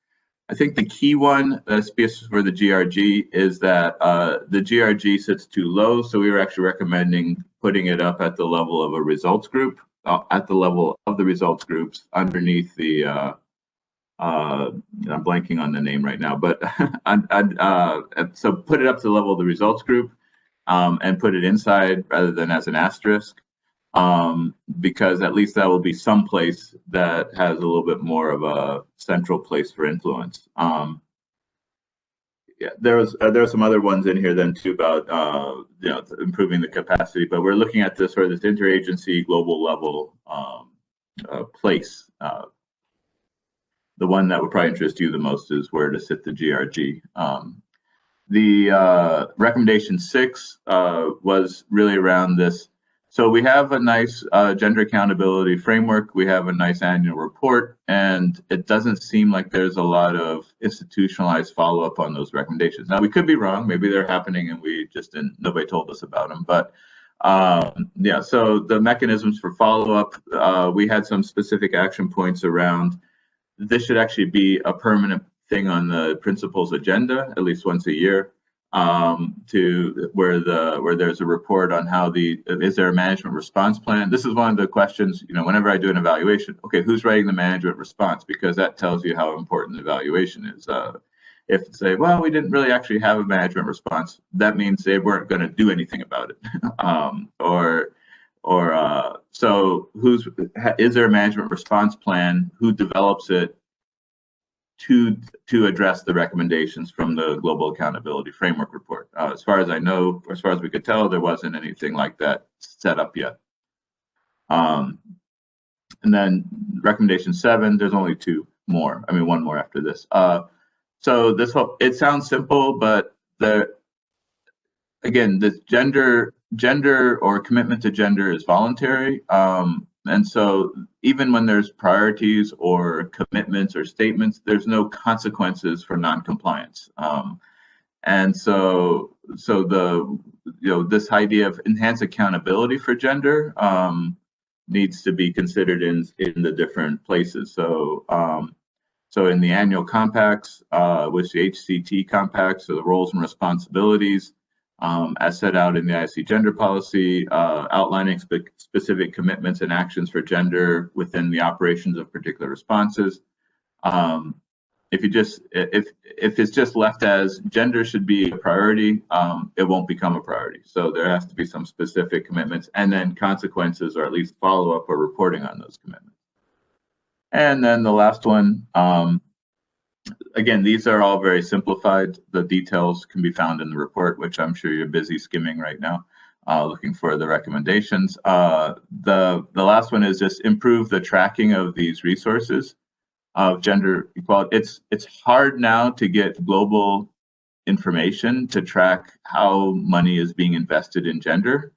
I think the key one, especially for the GRG, is that the GRG sits too low. So we were actually recommending putting it up at the level of a results group, at the level of the results groups underneath the, I'm blanking on the name right now, but so put it up to the level of the results group and put it inside rather than as an asterisk. Because at least that will be some place that has a little bit more of a central place for influence. Yeah, there are some other ones in here then too about improving the capacity, but we're looking at this sort of this interagency global level place. The one that would probably interest you the most is where to sit the GRG. The recommendation 6 was really around this. So we have a nice gender accountability framework. We have a nice annual report, and it doesn't seem like there's a lot of institutionalized follow-up on those recommendations. Now, we could be wrong. Maybe they're happening and we just didn't, nobody told us about them. But yeah, so the mechanisms for follow-up, we had some specific action points around. This should actually be a permanent thing on the principal's agenda, at least once a year. To where there's a report on how is there a management response plan? This is one of the questions, whenever I do an evaluation, okay, who's writing the management response? Because that tells you how important the evaluation is. If to say, well, we didn't really actually have a management response, that means they weren't going to do anything about it. So is there a management response plan? Who develops it? to address the recommendations from the Global Accountability Framework report. As far as I know, as far as we could tell, there wasn't anything like that set up yet. And then recommendation 7, there's only 2 more. I mean, 1 more after this. So this whole, it sounds simple, but again, this gender or commitment to gender is voluntary. And so even when there's priorities or commitments or statements, there's no consequences for non-compliance. And so this idea of enhanced accountability for gender needs to be considered in the different places. So in the annual compacts, which the HCT compacts, so the roles and responsibilities, as set out in the ISC gender policy, outlining specific commitments and actions for gender within the operations of particular responses. If it's just left as gender should be a priority, it won't become a priority. So there has to be some specific commitments and then consequences, or at least follow-up or reporting on those commitments. And then the last one, again, these are all very simplified. The details can be found in the report, which I'm sure you're busy skimming right now, looking for the recommendations. The last one is just improve the tracking of these resources of gender equality. It's hard now to get global information to track how money is being invested in gender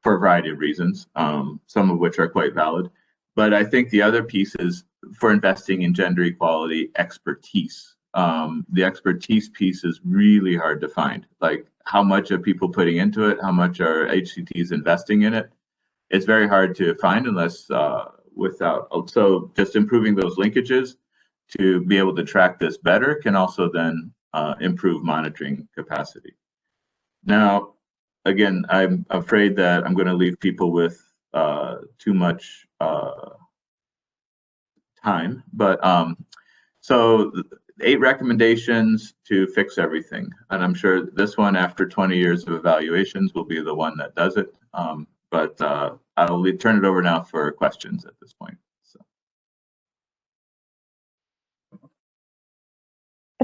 for a variety of reasons, some of which are quite valid. But I think the other piece is for investing in gender equality expertise. The expertise piece is really hard to find. Like, how much are people putting into it? How much are HCTs investing in it? It's very hard to find unless so just improving those linkages to be able to track this better can also then improve monitoring capacity. Now, again, I'm afraid that I'm going to leave people with too much time, but so 8 recommendations to fix everything, and I'm sure this one, after 20 years of evaluations, will be the one that does it. But I'll turn it over now for questions at this point. So.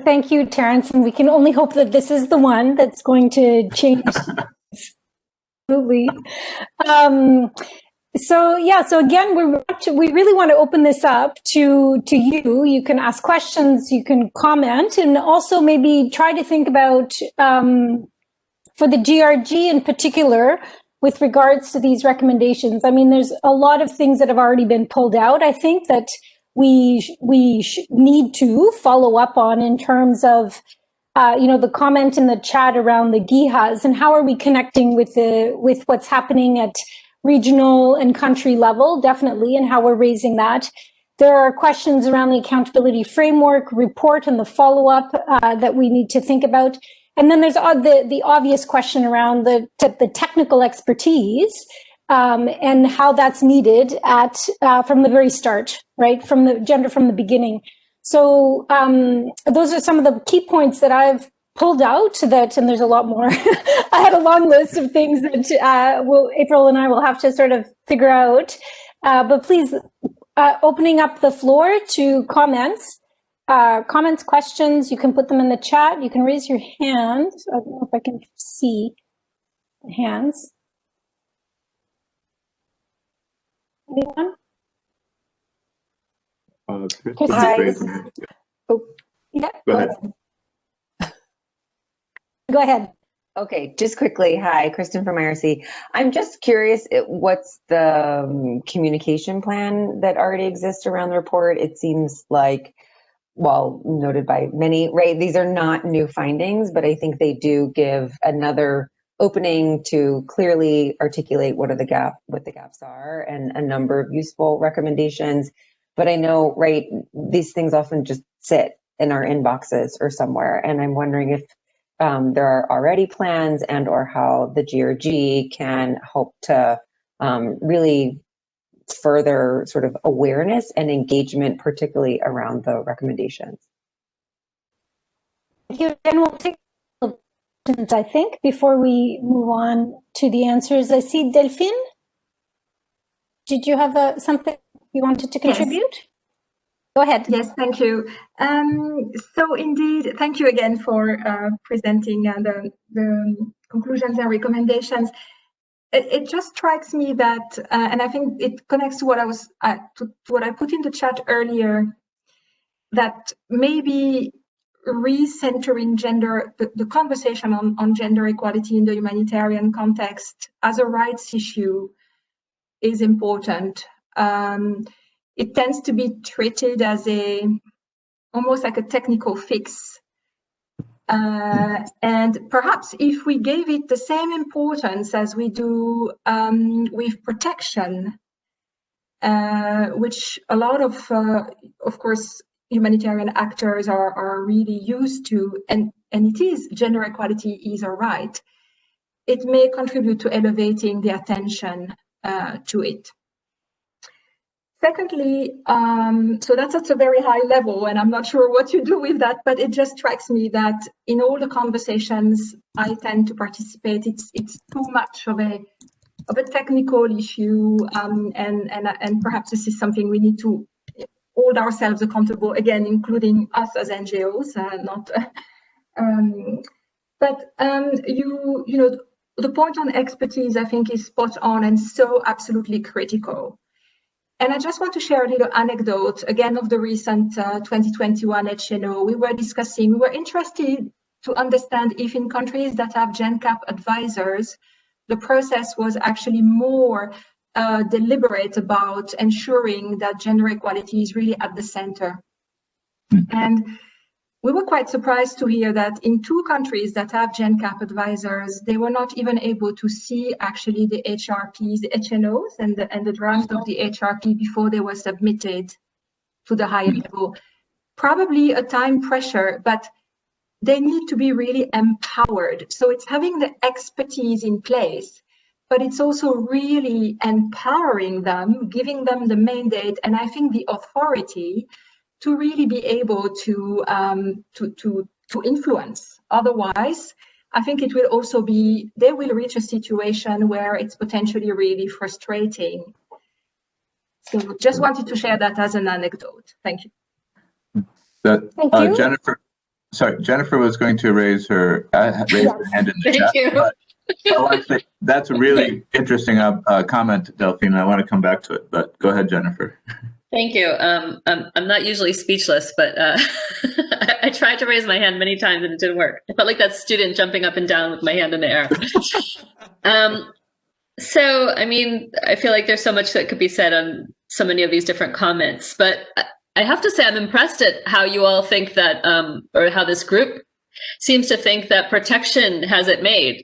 Thank you, Terrence, and we can only hope that this is the one that's going to change. Absolutely. So again, we really want to open this up to you. You can ask questions, you can comment, and also maybe try to think about, for the GRG in particular, with regards to these recommendations. I mean, there's a lot of things that have already been pulled out, I think, that we need to follow up on in terms of, the comment in the chat around the GIHAs and how are we connecting with what's happening at regional and country level, definitely, and how we're raising that. There are questions around the accountability framework report and the follow-up that we need to think about. And then there's the obvious question around the technical expertise and how that's needed from the very start, right? From the gender from the beginning. So those are some of the key points that I've pulled out, and there's a lot more. I had a long list of things that April and I will have to sort of figure out. But please, opening up the floor to comments, questions, you can put them in the chat. You can raise your hand. I don't know if I can see the hands. Anyone? Hi. Oh, yeah. Go ahead. Go ahead. Okay, just quickly. Hi, Kristen from IRC. I'm just curious, what's the communication plan that already exists around the report? It seems like, well, noted by many, right? These are not new findings, but I think they do give another opening to clearly articulate what the gaps are, and a number of useful recommendations. But I know, right, these things often just sit in our inboxes or somewhere, and I'm wondering if there are already plans or how the GRG can hope to really further sort of awareness and engagement, particularly around the recommendations. Thank you. And we'll take questions, I think, before we move on to the answers. I see Delphine. Did you have something you wanted to contribute? Go ahead. Yes, thank you. So indeed, thank you again for presenting the conclusions and recommendations. It just strikes me that, and I think it connects to what to what I put in the chat earlier, that maybe recentering gender, the conversation on gender equality in the humanitarian context as a rights issue is important. It tends to be treated as almost like a technical fix. And perhaps if we gave it the same importance as we do with protection, which a lot of course, humanitarian actors are really used to, and it is, gender equality is a right, it may contribute to elevating the attention to it. Secondly, so that's at a very high level, and I'm not sure what you do with that, but it just strikes me that in all the conversations I tend to participate, it's too much of a technical issue, and perhaps this is something we need to hold ourselves accountable, again, including us as NGOs, but you know, the point on expertise, I think, is spot on and so absolutely critical. And I just want to share a little anecdote, again, of the recent 2021 HNO. We were interested to understand if in countries that have GenCap advisors, the process was actually more deliberate about ensuring that gender equality is really at the center. And we were quite surprised to hear that in 2 countries that have GenCap advisors, they were not even able to see actually the HRPs, the HNOs, and the draft of the HRP before they were submitted to the higher level. Probably a time pressure, but they need to be really empowered. So it's having the expertise in place, but it's also really empowering them, giving them the mandate, and I think the authority to really be able to influence. Otherwise, I think it will also be, they will reach a situation where it's potentially really frustrating. So just wanted to share that as an anecdote. Thank you. Thank you. Jennifer was going to raise her hand in the chat. Thank you. I want to say, that's a really interesting comment, Delphine. I want to come back to it, but go ahead, Jennifer. Thank you. I'm not usually speechless, but I tried to raise my hand many times and it didn't work. I felt like that student jumping up and down with my hand in the air. So, I mean, I feel like there's so much that could be said on so many of these different comments, but I have to say I'm impressed at how you all think that, or how this group seems to think that protection has it made,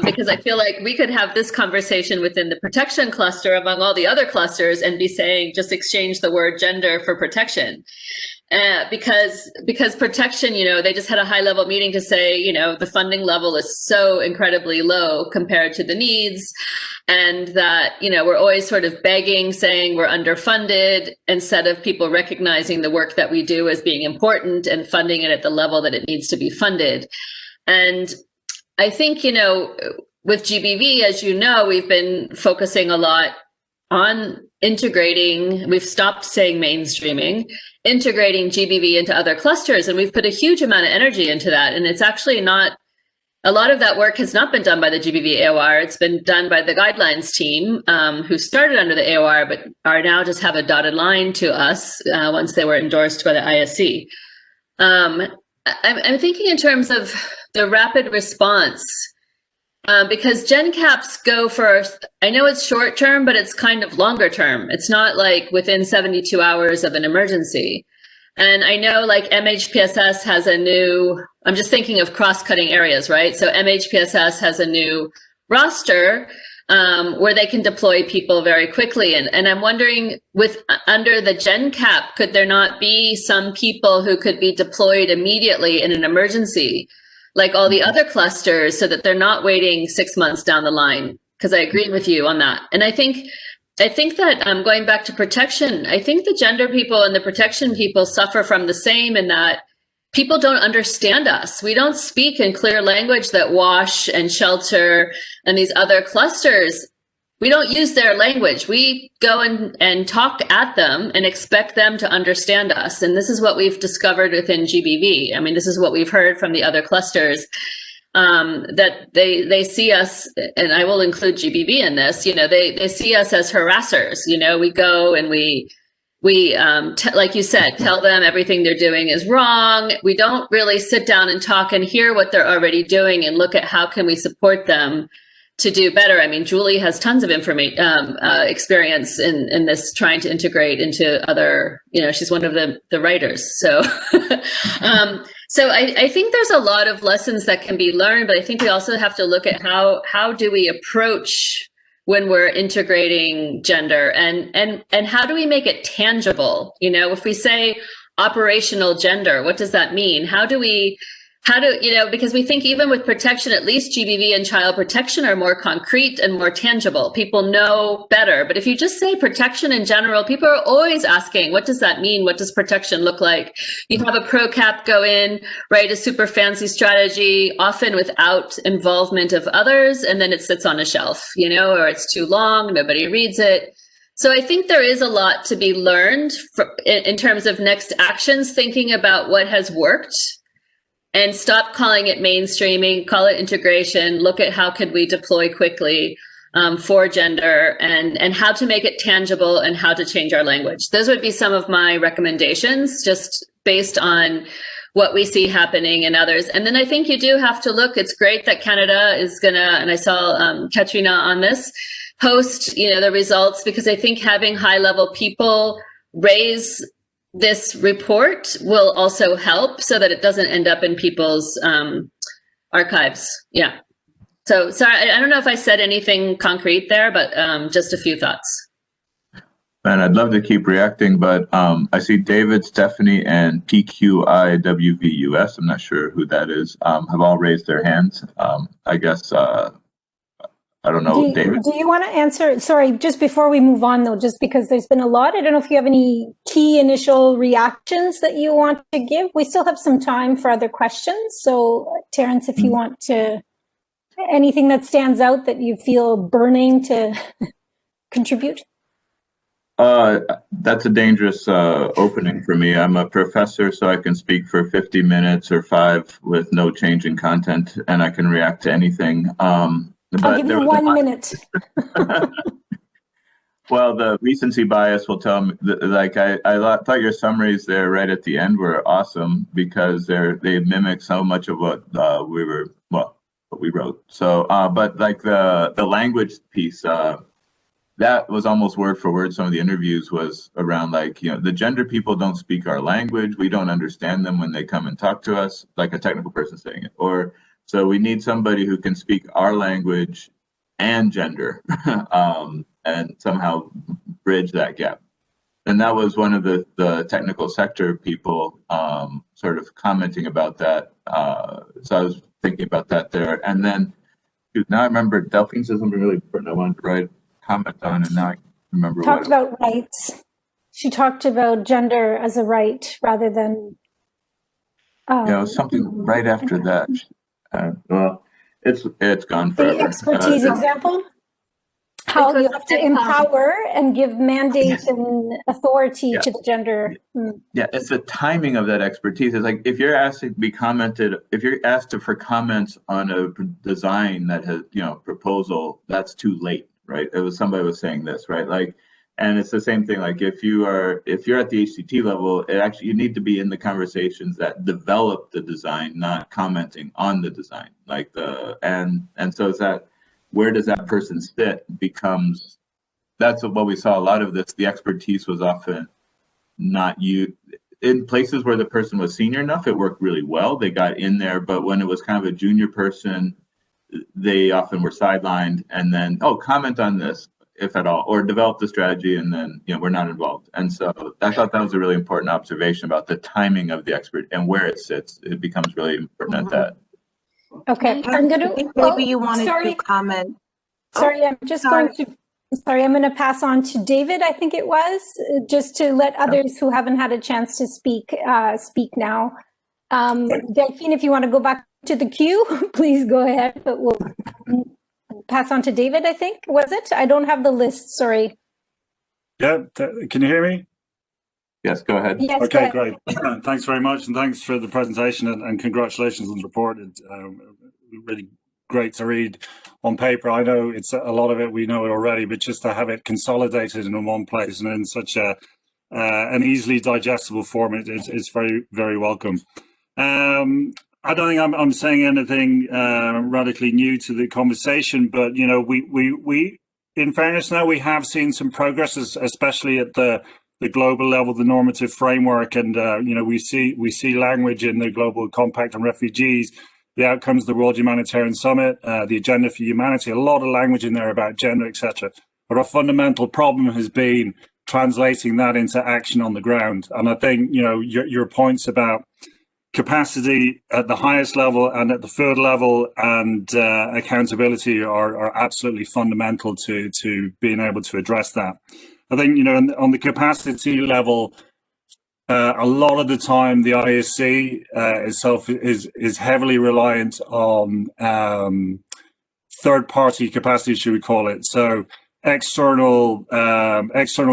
because I feel like we could have this conversation within the protection cluster among all the other clusters and be saying, just exchange the word gender for protection. Because protection, you know, they just had a high level meeting to say, you know, the funding level is so incredibly low compared to the needs, and that, you know, we're always sort of begging, saying we're underfunded, instead of people recognizing the work that we do as being important and funding it at the level that it needs to be funded. And I think, you know, with GBV, as you know, we've been focusing a lot on integrating, we've stopped saying mainstreaming, integrating GBV into other clusters, and we've put a huge amount of energy into that. And it's actually not, a lot of that work has not been done by the GBV AOR. It's been done by the guidelines team, who started under the AOR, but are now just have a dotted line to us once they were endorsed by the ISC. I'm thinking in terms of the rapid response, because GenCaps go for, I know it's short term, but it's kind of longer term. It's not like within 72 hours of an emergency. And I know like MHPSS has a new, I'm just thinking of cross-cutting areas, right? So MHPSS has a new roster where they can deploy people very quickly. And I'm wondering, with under the GenCap, could there not be some people who could be deployed immediately in an emergency, like all the other clusters, so that they're not waiting 6 months down the line? Because I agree with you on that. And I think that going back to protection, I think the gender people and the protection people suffer from the same, in that people don't understand us. We don't speak in clear language that WASH and shelter and these other clusters, we don't use their language. We go and talk at them and expect them to understand us. And this is what we've discovered within GBV. I mean, this is what we've heard from the other clusters, that they see us, and I will include GBV in this, you know, they see us as harassers. You know, we go and we like you said, tell them everything they're doing is wrong. We don't really sit down and talk and hear what they're already doing and look at how can we support them to do better. I mean, Julie has tons of experience in this, trying to integrate into other, you know, she's one of the writers. So, so I think there's a lot of lessons that can be learned, but I think we also have to look at how do we approach when we're integrating gender, and how do we make it tangible? You know, if we say operational gender, what does that mean? How do, you know, because we think even with protection, at least GBV and child protection are more concrete and more tangible. People know better. But if you just say protection in general, people are always asking, what does that mean? What does protection look like? You have a pro-cap go in, write a super fancy strategy, often without involvement of others, and then it sits on a shelf, you know, or it's too long, nobody reads it. So I think there is a lot to be learned in terms of next actions, thinking about what has worked, and stop calling it mainstreaming, call it integration, look at how could we deploy quickly for gender, and how to make it tangible and how to change our language. Those would be some of my recommendations, just based on what we see happening in others. And then I think you do have to look, it's great that Canada is gonna, and I saw Katrina on this, post, you know, the results, because I think having high level people raise this report will also help so that it doesn't end up in people's archives. Yeah. So sorry, I don't know if I said anything concrete there, but just a few thoughts. And I'd love to keep reacting, but I see David, Stephanie, and PQIWVUS, I'm not sure who that is, have all raised their hands. I guess, I don't know, David. Do you want to answer? Sorry, just before we move on, though, just because there's been a lot. I don't know if you have any key initial reactions that you want to give. We still have some time for other questions. So, Terence, if you want to, anything that stands out that you feel burning to contribute? That's a dangerous opening for me. I'm a professor, so I can speak for 50 minutes or 5 with no change in content, and I can react to anything. I'll give you 1 minute. Well, the recency bias will tell me, like, I thought your summaries there right at the end were awesome, because they mimic so much of what what we wrote. So, but like the language piece, that was almost word for word. Some of the interviews was around, like, you know, the gender people don't speak our language. We don't understand them when they come and talk to us, like a technical person saying it. Or, so we need somebody who can speak our language and gender and somehow bridge that gap. And that was one of the technical sector people sort of commenting about that. So I was thinking about that there. And then now I remember Delphine said something really important I wanted to write comment on, and now I remember talked about rights. She talked about gender as a right rather than something right after that. Well, it's gone forever. The expertise example, how you have to empower and give mandate and authority to the gender. Yeah, it's the timing of that expertise. It's like, if you're asked to be commented, if you're asked for comments on a design that has, proposal, that's too late, right? It was, somebody was saying this, right? Like, and it's the same thing. Like, if you're at the HCT level, it actually, you need to be in the conversations that develop the design, not commenting on the design. Like and so it's that, where does that person sit becomes, that's what we saw a lot of this. The expertise was often not used in places where the person was senior enough. It worked really well. They got in there, but when it was kind of a junior person, they often were sidelined, and then, comment on this, if at all, or develop the strategy, and then we're not involved. And so I thought that was a really important observation about the timing of the expert and where it sits. It becomes really important at that. Okay, I'm going to. Maybe you wanted to comment. Sorry, I'm just going to. Sorry, I'm going to pass on to David. I think it was, just to let others who haven't had a chance to speak speak now. Delphine, if you want to go back to the queue, please go ahead. But we'll pass on to David, I think, was it? I don't have the list, sorry. Yeah, can you hear me? Yes, go ahead. Yes, okay, great. Thanks very much, and thanks for the presentation, and congratulations on the report. It's really great to read on paper. I know it's a lot of it, we know it already, but just to have it consolidated in one place and in such an easily digestible form, it's very, very welcome. I don't think I'm saying anything radically new to the conversation, but you know, we in fairness now we have seen some progress, especially at the global level, the normative framework, and you know, we see language in the Global Compact on Refugees, the outcomes of the World Humanitarian Summit, the Agenda for Humanity, a lot of language in there about gender, etc. But our fundamental problem has been translating that into action on the ground. And I think, you know, your points about capacity at the highest level and at the field level and accountability are absolutely fundamental to being able to address that. I think, you know, on the capacity level, a lot of the time the ISC itself is heavily reliant on third-party capacity, should we call it? So external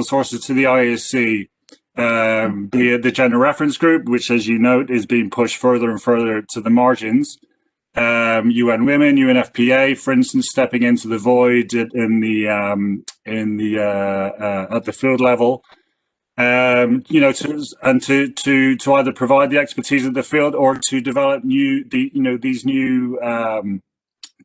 sources to the ISC, be it the Gender Reference Group, which, as you note, is being pushed further and further to the margins. UN Women, UNFPA, for instance, stepping into the void at the field level. You know, to either provide the expertise of the field or to develop these new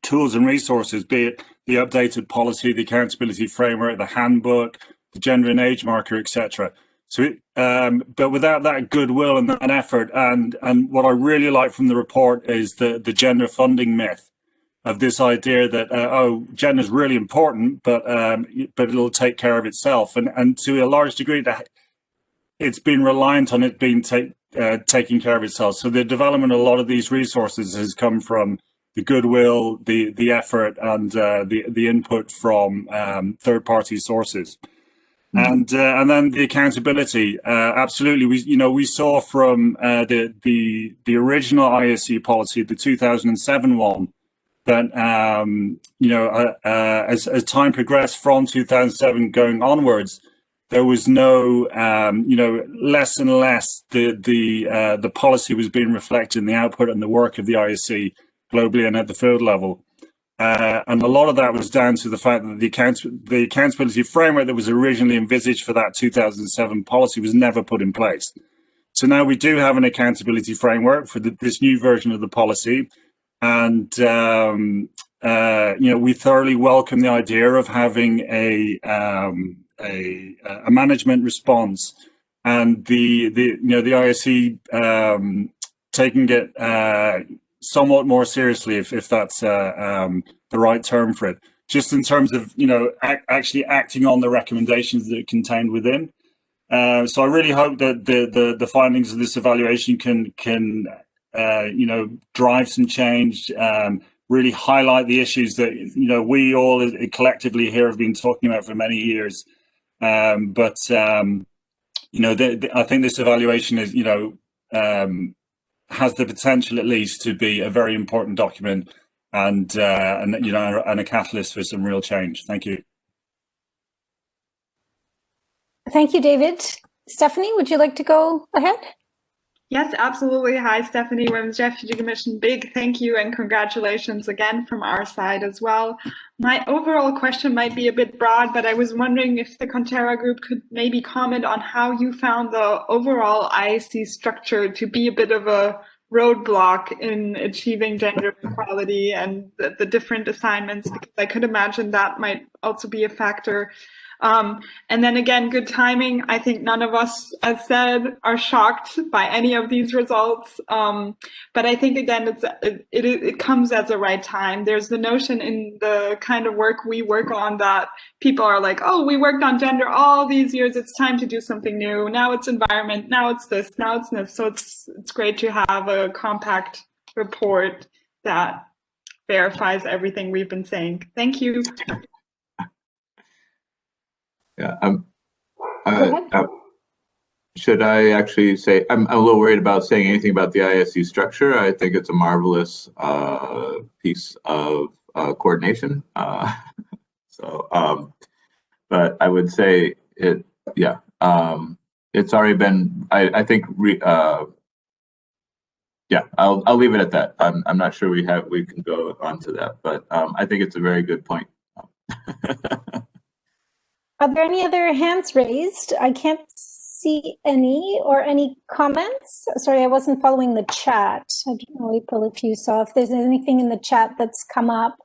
tools and resources, be it the updated policy, the accountability framework, the handbook, the gender and age marker, etc. So, but without that goodwill and that effort, and what I really like from the report is the gender funding myth of this idea that oh, gender is really important, but it'll take care of itself, and to a large degree that it's been reliant on it being taking care of itself. So the development of a lot of these resources has come from the goodwill, the effort, and the input from third-party sources. And then the accountability, absolutely. We saw from the original ISC policy, the 2007 one, that as time progressed from 2007 going onwards, there was no less and less the policy was being reflected in the output and the work of the ISC globally and at the field level. And a lot of that was down to the fact that the accountability framework that was originally envisaged for that 2007 policy was never put in place. So now we do have an accountability framework for this new version of the policy, and we thoroughly welcome the idea of having a management response, and the ISC taking it somewhat more seriously, if that's the right term for it, just in terms of actually acting on the recommendations that are contained within. So I really hope that the findings of this evaluation can drive some change, really highlight the issues that we all collectively here have been talking about for many years. I think this evaluation is has the potential, at least, to be a very important document and a catalyst for some real change. Thank you. Thank you, David. Stephanie, would you like to go ahead? Yes, absolutely. Hi, Stephanie, Women's Refugee Commission. Big thank you and congratulations again from our side as well. My overall question might be a bit broad, but I was wondering if the Contera group could maybe comment on how you found the overall ISC structure to be a bit of a roadblock in achieving gender equality and the different assignments, because I could imagine that might also be a factor. And then again, good timing. I think none of us, as said, are shocked by any of these results. But I think, again, it comes at the right time. There's the notion in the kind of work we work on that people are like, oh, we worked on gender all these years. It's time to do something new. Now it's environment. Now it's this. Now it's this. So it's great to have a compact report that verifies everything we've been saying. Thank you. Yeah, should I actually say, I'm a little worried about saying anything about the ISU structure. I think it's a marvelous piece of coordination. But I would say it's already been. I think. I'll leave it at that. I'm not sure we can go on to that, but I think it's a very good point. Are there any other hands raised? I can't see any, or any comments. Sorry, I wasn't following the chat. I don't know, April, if you saw, if there's anything in the chat that's come up.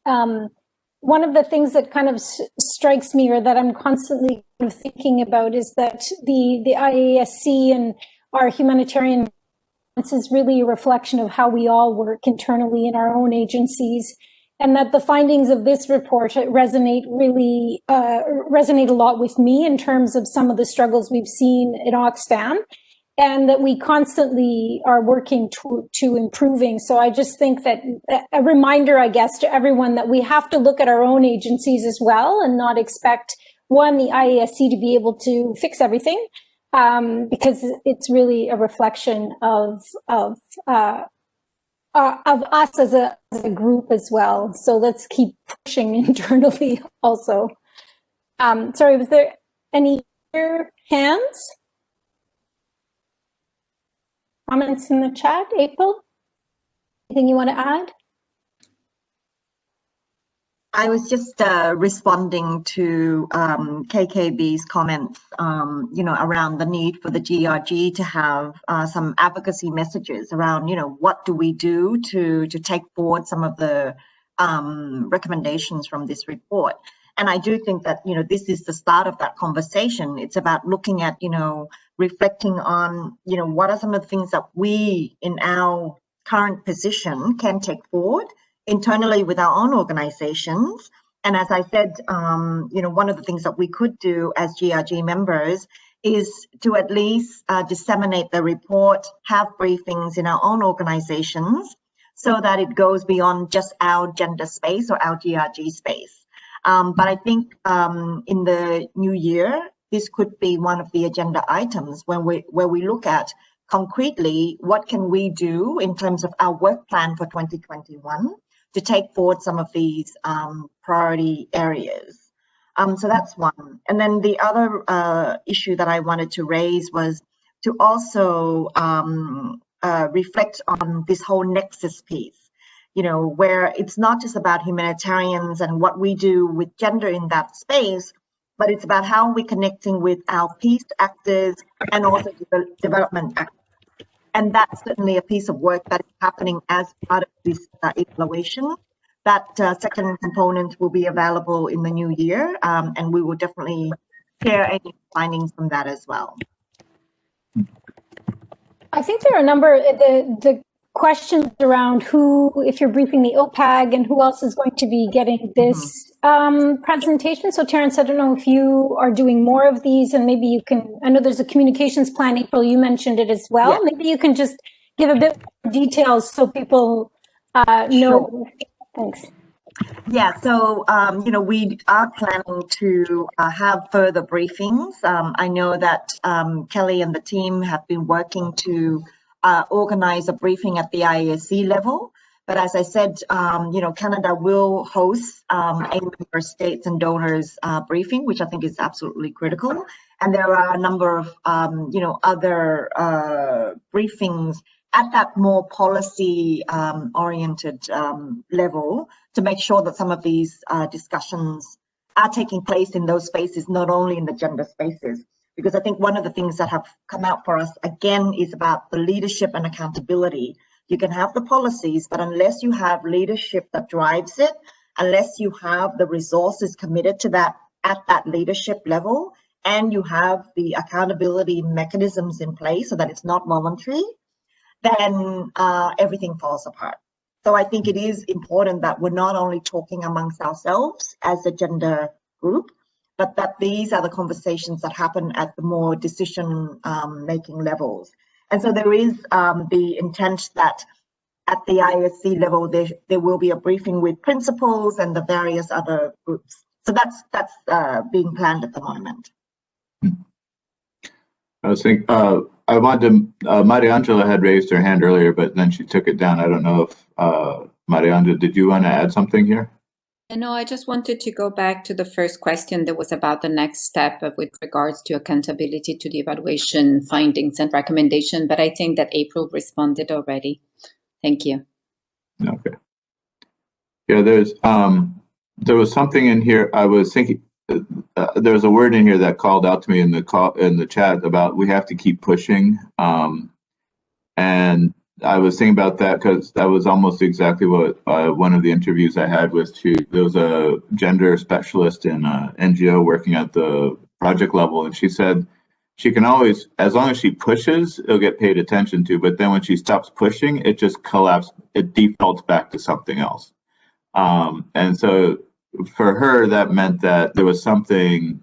One of the things that kind of strikes me, or that I'm constantly kind of thinking about, is that the IASC and our humanitarian is really a reflection of how we all work internally in our own agencies, and that the findings of this report resonate a lot with me in terms of some of the struggles we've seen in Oxfam, and that we constantly are working to improving. So I just think that a reminder, I guess, to everyone that we have to look at our own agencies as well, and not expect the IASC to be able to fix everything, because it's really a reflection of us as a group as well. So let's keep pushing internally also. Sorry, was there any other hands? Comments in the chat? April, anything you want to add? I was just responding to KKB's comments, around the need for the GRG to have some advocacy messages around, what do we do to take forward some of the recommendations from this report. And I do think that, this is the start of that conversation. It's about looking at, reflecting on, what are some of the things that we in our current position can take forward internally with our own organizations. And as I said, one of the things that we could do as GRG members is to at least disseminate the report, have briefings in our own organizations, so that it goes beyond just our gender space or our GRG space. But I think in the new year, this could be one of the agenda items where we look at concretely what can we do in terms of our work plan for 2021 to take forward some of these priority areas. So that's one. And then the other issue that I wanted to raise was to also reflect on this whole nexus piece, where it's not just about humanitarians and what we do with gender in that space, but it's about how we're connecting with our peace actors and also development actors. And that's certainly a piece of work that is happening as part of this evaluation. That second component will be available in the new year, and we will definitely share any findings from that as well. I think there are a number of the questions around who, if you're briefing the OPAG, and who else is going to be getting this presentation. So Terence, I don't know if you are doing more of these, and maybe you can, I know there's a communications plan, April, you mentioned it as well. Yeah. Maybe you can just give a bit more details so people know. Sure. Thanks. Yeah, so, we are planning to have further briefings. I know that Kelly and the team have been working to organize a briefing at the IASC level. But as I said, Canada will host a member states and donors briefing, which I think is absolutely critical. And there are a number of, other briefings at that more policy oriented level to make sure that some of these discussions are taking place in those spaces, not only in the gender spaces. Because I think one of the things that have come out for us, again, is about the leadership and accountability. You can have the policies, but unless you have leadership that drives it, unless you have the resources committed to that at that leadership level, and you have the accountability mechanisms in place so that it's not voluntary, then everything falls apart. So I think it is important that we're not only talking amongst ourselves as a gender group, but that these are the conversations that happen at the more decision making levels. And so there is the intent that at the IASC level, there will be a briefing with principals and the various other groups. So that's being planned at the moment. I was thinking, I wanted to, Mariangela had raised her hand earlier, but then she took it down. I don't know if Mariana, did you want to add something here? No, I just wanted to go back to the first question that was about the next step with regards to accountability to the evaluation findings and recommendation, but I think that April responded already. Thank you. Okay. Yeah, there was something in here. I was thinking there was a word in here that called out to me in the chat about we have to keep pushing, and I was thinking about that because that was almost exactly what one of the interviews I had with. There was a gender specialist in NGO working at the project level, and she said she can always, as long as she pushes, it'll get paid attention to. But then when she stops pushing, it just collapses. It defaults back to something else. And so for her, that meant that there was something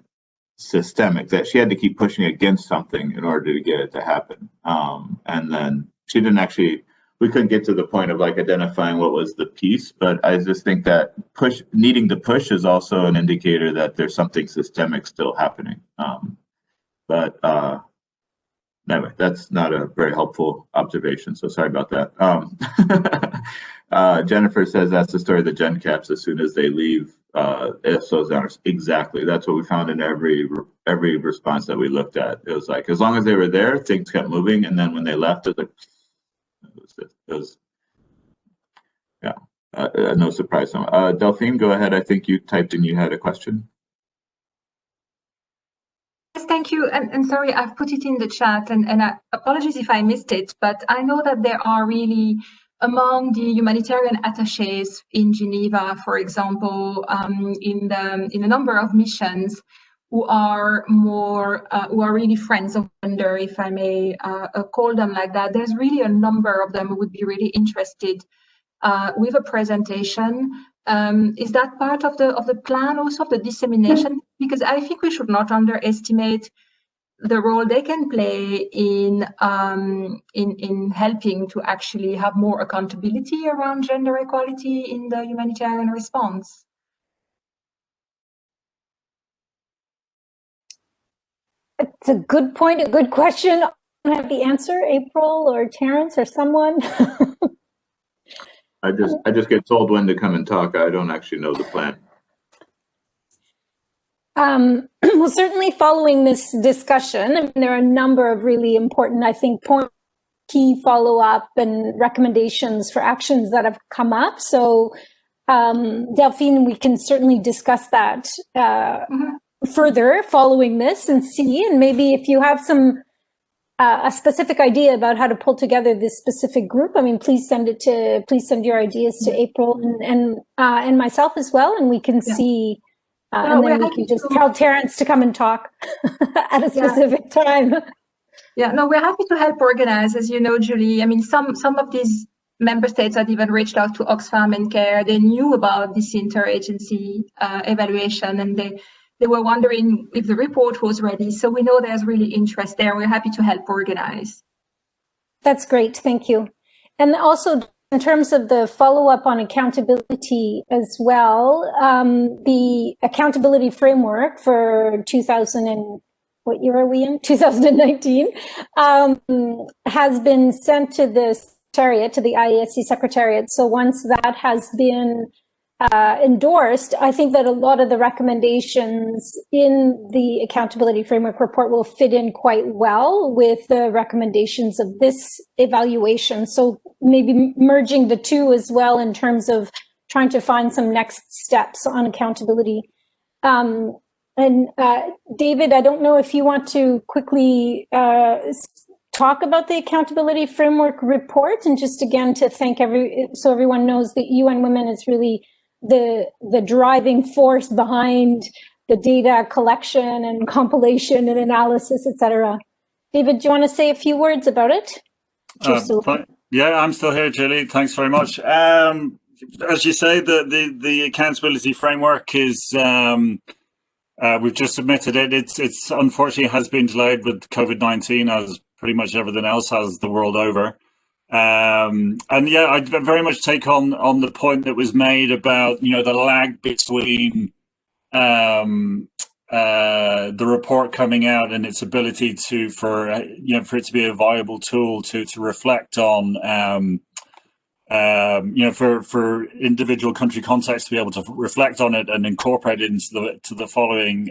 systemic, that she had to keep pushing against something in order to get it to happen. And then she didn't actually, we couldn't get to the point of like identifying what was the piece, but I just think that needing to push is also an indicator that there's something systemic still happening. But anyway, that's not a very helpful observation, so sorry about that. Jennifer says that's the story of the Gen Caps. As soon as they leave, it slows down. Exactly, that's what we found in every response that we looked at. It was like as long as they were there, things kept moving, and then when they left, it was yeah, no surprise. Delphine, go ahead. I think you typed in you had a question. Yes, thank you. And sorry, I've put it in the chat, and apologies if I missed it, but I know that there are really, among the humanitarian attaches in Geneva, for example, in a number of missions, who are really friends of gender, if I may call them like that. There's really a number of them who would be really interested with a presentation. Is that part of the plan, also of the dissemination? Because I think we should not underestimate the role they can play in helping to actually have more accountability around gender equality in the humanitarian response. It's a good point, a good question. I don't have the answer, April or Terrence or someone. I just get told when to come and talk. I don't actually know the plan. Well, certainly following this discussion, I mean, there are a number of really important, I think, key follow-up and recommendations for actions that have come up. So, Delphine, we can certainly discuss that further following this and see, and maybe if you have some a specific idea about how to pull together this specific group, I mean, please send your ideas to April and myself as well, and we can see. And then we can just tell Terrence to come and talk at a specific time. Yeah, no, we're happy to help organize, as you know, Julie. I mean, some of these member states had even reached out to Oxfam and CARE. They knew about this interagency evaluation, and they were wondering if the report was ready. So we know there's really interest there. We're happy to help organize. That's great. Thank you. And also, in terms of the follow-up on accountability as well, the accountability framework for what year are we in? 2019, has been sent to the secretariat, to the IASC secretariat. So once that has been endorsed, I think that a lot of the recommendations in the accountability framework report will fit in quite well with the recommendations of this evaluation. So maybe merging the two as well in terms of trying to find some next steps on accountability. And David, I don't know if you want to quickly talk about the accountability framework report, and just again to thank so everyone knows that UN Women is really the driving force behind the data collection and compilation and analysis, etc. David, do you want to say a few words about it? Yeah, I'm still here, Julie. Thanks very much. As you say, the accountability framework is we've just submitted it. It's unfortunately has been delayed with COVID-19, as pretty much everything else has the world over. And yeah, I very much take on the point that was made about, you know, the lag between the report coming out and its ability for it to be a viable tool to reflect on for individual country context to be able to reflect on it and incorporate it into the following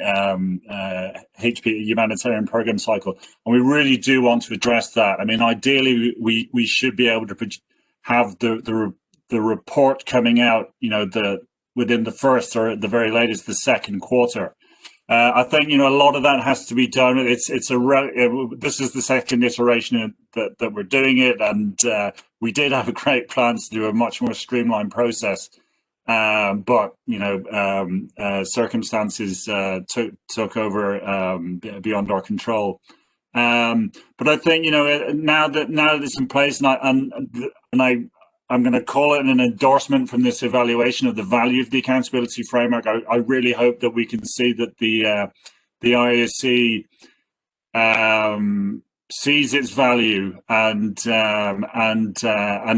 HP humanitarian program cycle. And we really do want to address that. I mean, ideally, we should be able to have the report coming out, within the first or at the very latest the second quarter. I think a lot of that has to be done. This is the second iteration that we're doing it, and we did have a great plan to do a much more streamlined process, but circumstances took over beyond our control. But I think now that it's in place, I'm going to call it an endorsement from this evaluation of the value of the accountability framework. I really hope that we can see that the IAC sees its value and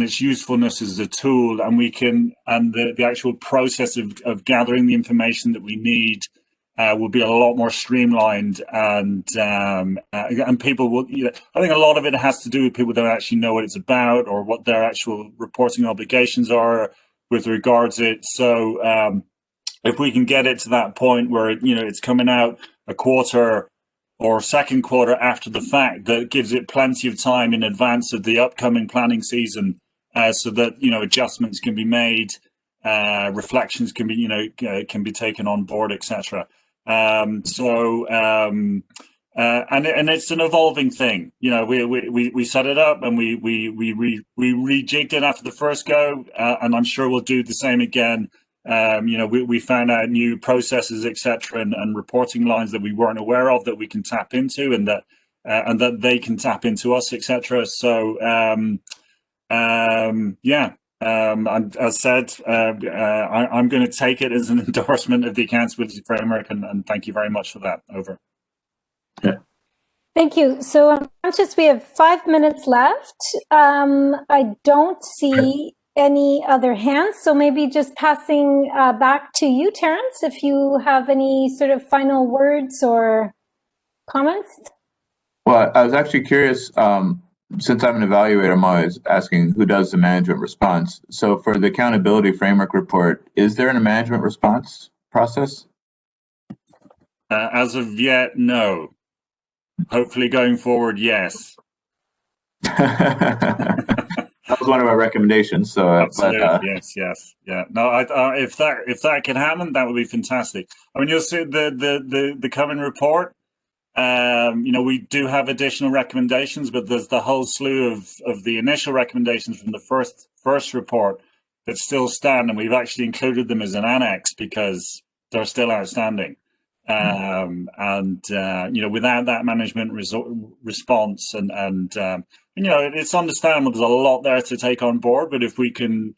its usefulness as a tool, and the actual process of gathering the information that we need will be a lot more streamlined, and people will. I think a lot of it has to do with people don't actually know what it's about or what their actual reporting obligations are with regards to it. So if we can get it to that point where it's coming out a quarter or second quarter after the fact, that gives it plenty of time in advance of the upcoming planning season, so that adjustments can be made, reflections can be taken on board, etc. And it's an evolving thing. We set it up and we rejigged it after the first go, and I'm sure we'll do the same again. We found out new processes, etc., and reporting lines that we weren't aware of that we can tap into, and that they can tap into us, etc. So as said, I'm going to take it as an endorsement of the accountability framework, and thank you very much for that. Over. Yeah. Thank you. So I'm conscious we have 5 minutes left. I don't see any other hands, so maybe just passing back to you, Terence, if you have any sort of final words or comments. Well, I was actually curious. Since I'm an evaluator, I'm always asking who does the management response. So for the accountability framework report, is there a management response process? As of yet, no. Hopefully going forward, yes. That was one of our recommendations. So, absolutely, yes. Yeah. No, if that can happen, that would be fantastic. I mean, you'll see the coming report. We do have additional recommendations, but there's the whole slew of the initial recommendations from the first report that still stand, and we've actually included them as an annex because they're still outstanding. Without that management response, and it's understandable. There's a lot there to take on board, but if we can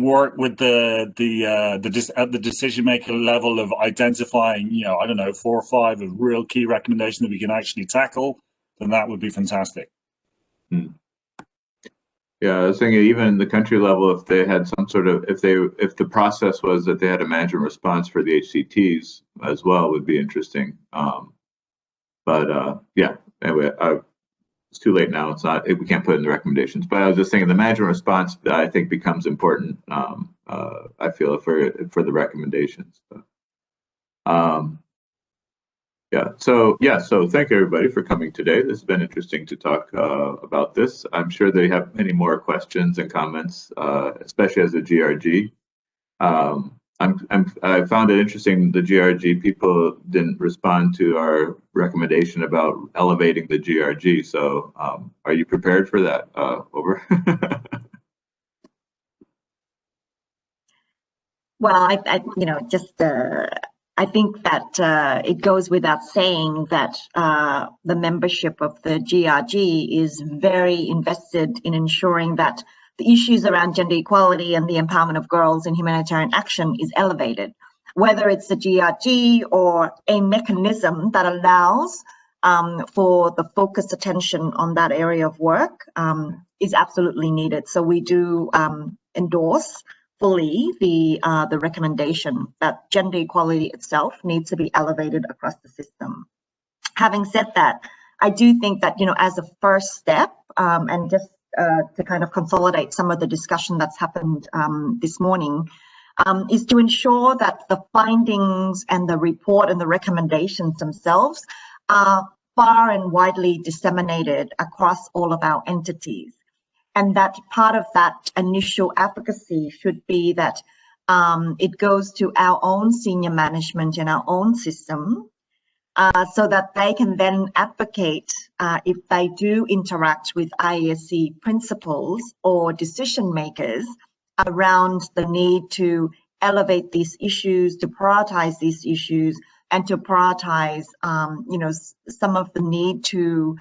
work with at the decision maker level of identifying, 4 or 5 of real key recommendations that we can actually tackle, then that would be fantastic. Yeah, I was thinking even in the country level, if they had some sort of, if the process was that they had a management response for the HCTs as well, would be interesting. Anyway, it's too late now. It's not, we can't put in the recommendations, but I was just thinking the management response, I think, becomes important. I feel for the recommendations. So thank you everybody for coming today. This has been interesting to talk about this. I'm sure they have many more questions and comments, especially as a GRG. I found it interesting the GRG people didn't respond to our recommendation about elevating the GRG. So are you prepared for that? Over. Well, I think that it goes without saying that the membership of the GRG is very invested in ensuring that the issues around gender equality and the empowerment of girls in humanitarian action is elevated. Whether it's the GRG or a mechanism that allows for the focused attention on that area of work is absolutely needed. So we do endorse fully the recommendation that gender equality itself needs to be elevated across the system. Having said that, I do think that, as a first step, and just to kind of consolidate some of the discussion that's happened this morning, is to ensure that the findings and the report and the recommendations themselves are far and widely disseminated across all of our entities. And that part of that initial advocacy should be that it goes to our own senior management in our own system, so that they can then advocate if they do interact with IASC principals or decision makers around the need to elevate these issues, to prioritize these issues, and to prioritize, some of the need to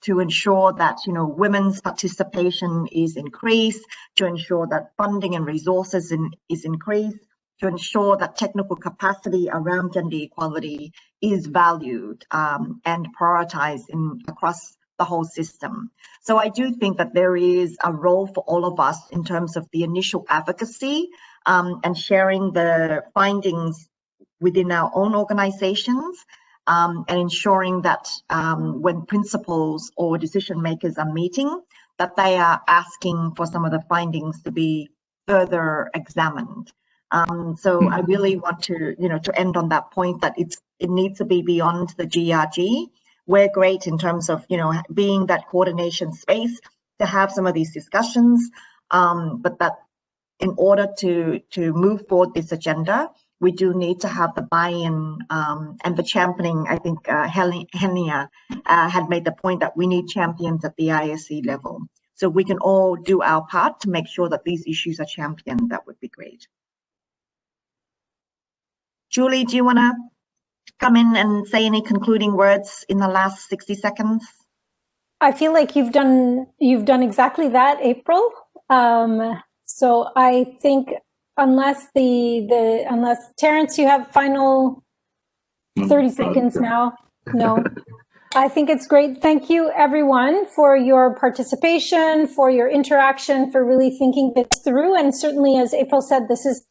ensure that, women's participation is increased, to ensure that funding and resources is increased, to ensure that technical capacity around gender equality is valued and prioritized across the whole system. So I do think that there is a role for all of us in terms of the initial advocacy and sharing the findings within our own organizations, and ensuring that when principals or decision makers are meeting, that they are asking for some of the findings to be further examined. So I really want to, to end on that point that it needs to be beyond the GRG. We're great in terms of, being that coordination space to have some of these discussions, but that in order to move forward this agenda, we do need to have the buy-in and the championing. I think Henia had made the point that we need champions at the ISC level. So we can all do our part to make sure that these issues are championed. That would be great. Julie, do you want to come in and say any concluding words in the last 60 seconds? I feel like you've done exactly that, April. So I think unless unless Terrence, you have final 30 seconds now. No, I think it's great. Thank you everyone for your participation, for your interaction, for really thinking this through. And certainly, as April said, this is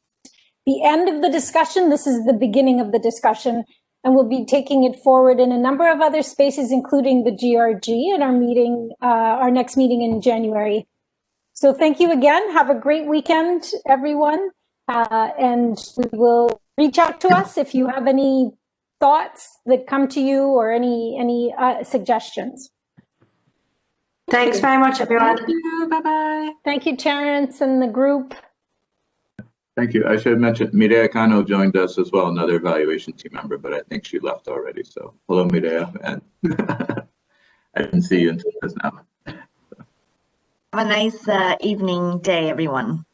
the end of the discussion. This is the beginning of the discussion. And we'll be taking it forward in a number of other spaces, including the GRG at our next meeting in January. So thank you again. Have a great weekend, everyone. And we will reach out to us if you have any thoughts that come to you or any suggestions. Thanks very much, everyone. Thank you. Bye-bye. Thank you, Terrence and the group. Thank you. I should have mentioned Mireya Kano joined us as well, another evaluation team member, but I think she left already. So hello, Mireya, and I didn't see you until just now. Have a nice evening, day, everyone.